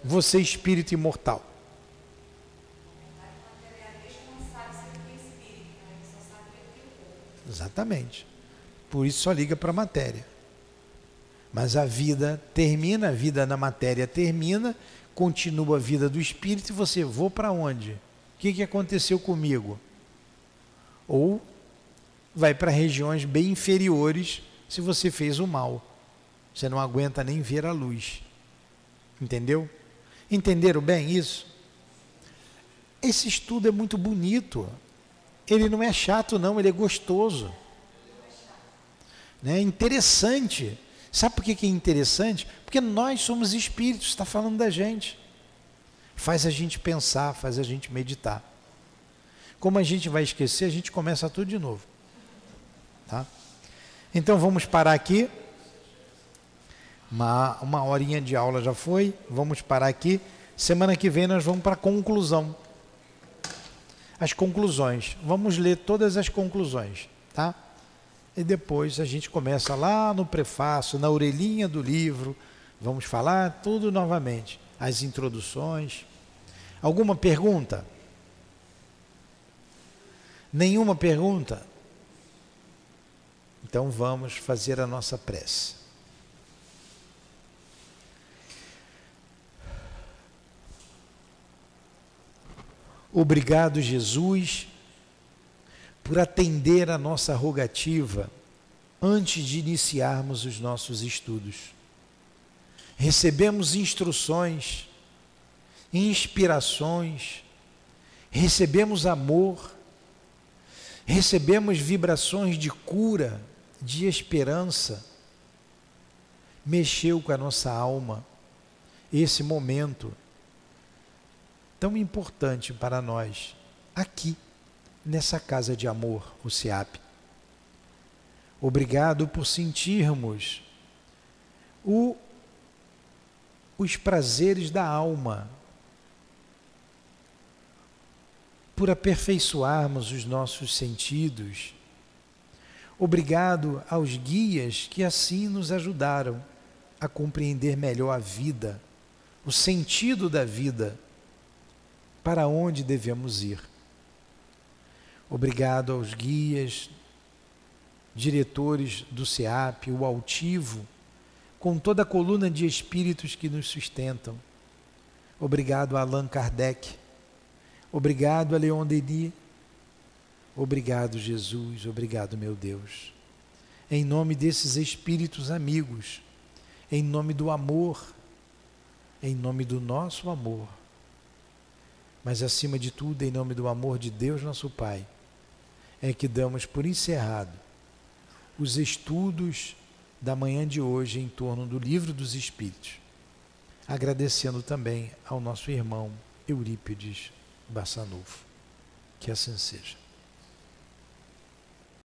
Você, espírito imortal. Exatamente. Por isso só liga para a matéria. Mas a vida termina, a vida na matéria termina, continua a vida do espírito e você, vou para onde? O que aconteceu comigo? Ou vai para regiões bem inferiores se você fez o mal. Você não aguenta nem ver a luz. Entendeu? Entenderam bem isso? Esse estudo é muito bonito. Ele não é chato não, ele é gostoso. É interessante. Sabe por que é interessante? Porque nós somos espíritos, está falando da gente. Faz a gente pensar, faz a gente meditar. Como a gente vai esquecer, a gente começa tudo de novo. Tá? Então vamos parar aqui. Uma horinha de aula já foi. Vamos parar aqui. Semana que vem nós vamos para a conclusão. As conclusões. Vamos ler todas as conclusões. Tá? E depois a gente começa lá no prefácio, na orelhinha do livro. Vamos falar tudo novamente. As introduções. Alguma pergunta? Nenhuma pergunta? Então vamos fazer a nossa prece. Obrigado, Jesus, por atender a nossa rogativa antes de iniciarmos os nossos estudos. Recebemos instruções, inspirações, recebemos amor, recebemos vibrações de cura, de esperança. Mexeu com a nossa alma esse momento tão importante para nós, aqui, nessa casa de amor, o SEAP. Obrigado por sentirmos os prazeres da alma, por aperfeiçoarmos os nossos sentidos. Obrigado aos guias que assim nos ajudaram a compreender melhor a vida, o sentido da vida, para onde devemos ir. Obrigado aos guias, diretores do SEAP, o altivo, com toda a coluna de espíritos que nos sustentam. Obrigado a Allan Kardec. Obrigado a Leon Denis. Obrigado, Jesus. Obrigado, meu Deus. Em nome desses espíritos amigos, em nome do amor, em nome do nosso amor, mas acima de tudo, em nome do amor de Deus, nosso Pai, é que damos por encerrado os estudos da manhã de hoje em torno do Livro dos Espíritos, agradecendo também ao nosso irmão Eurípides Bassanufo. Que assim seja.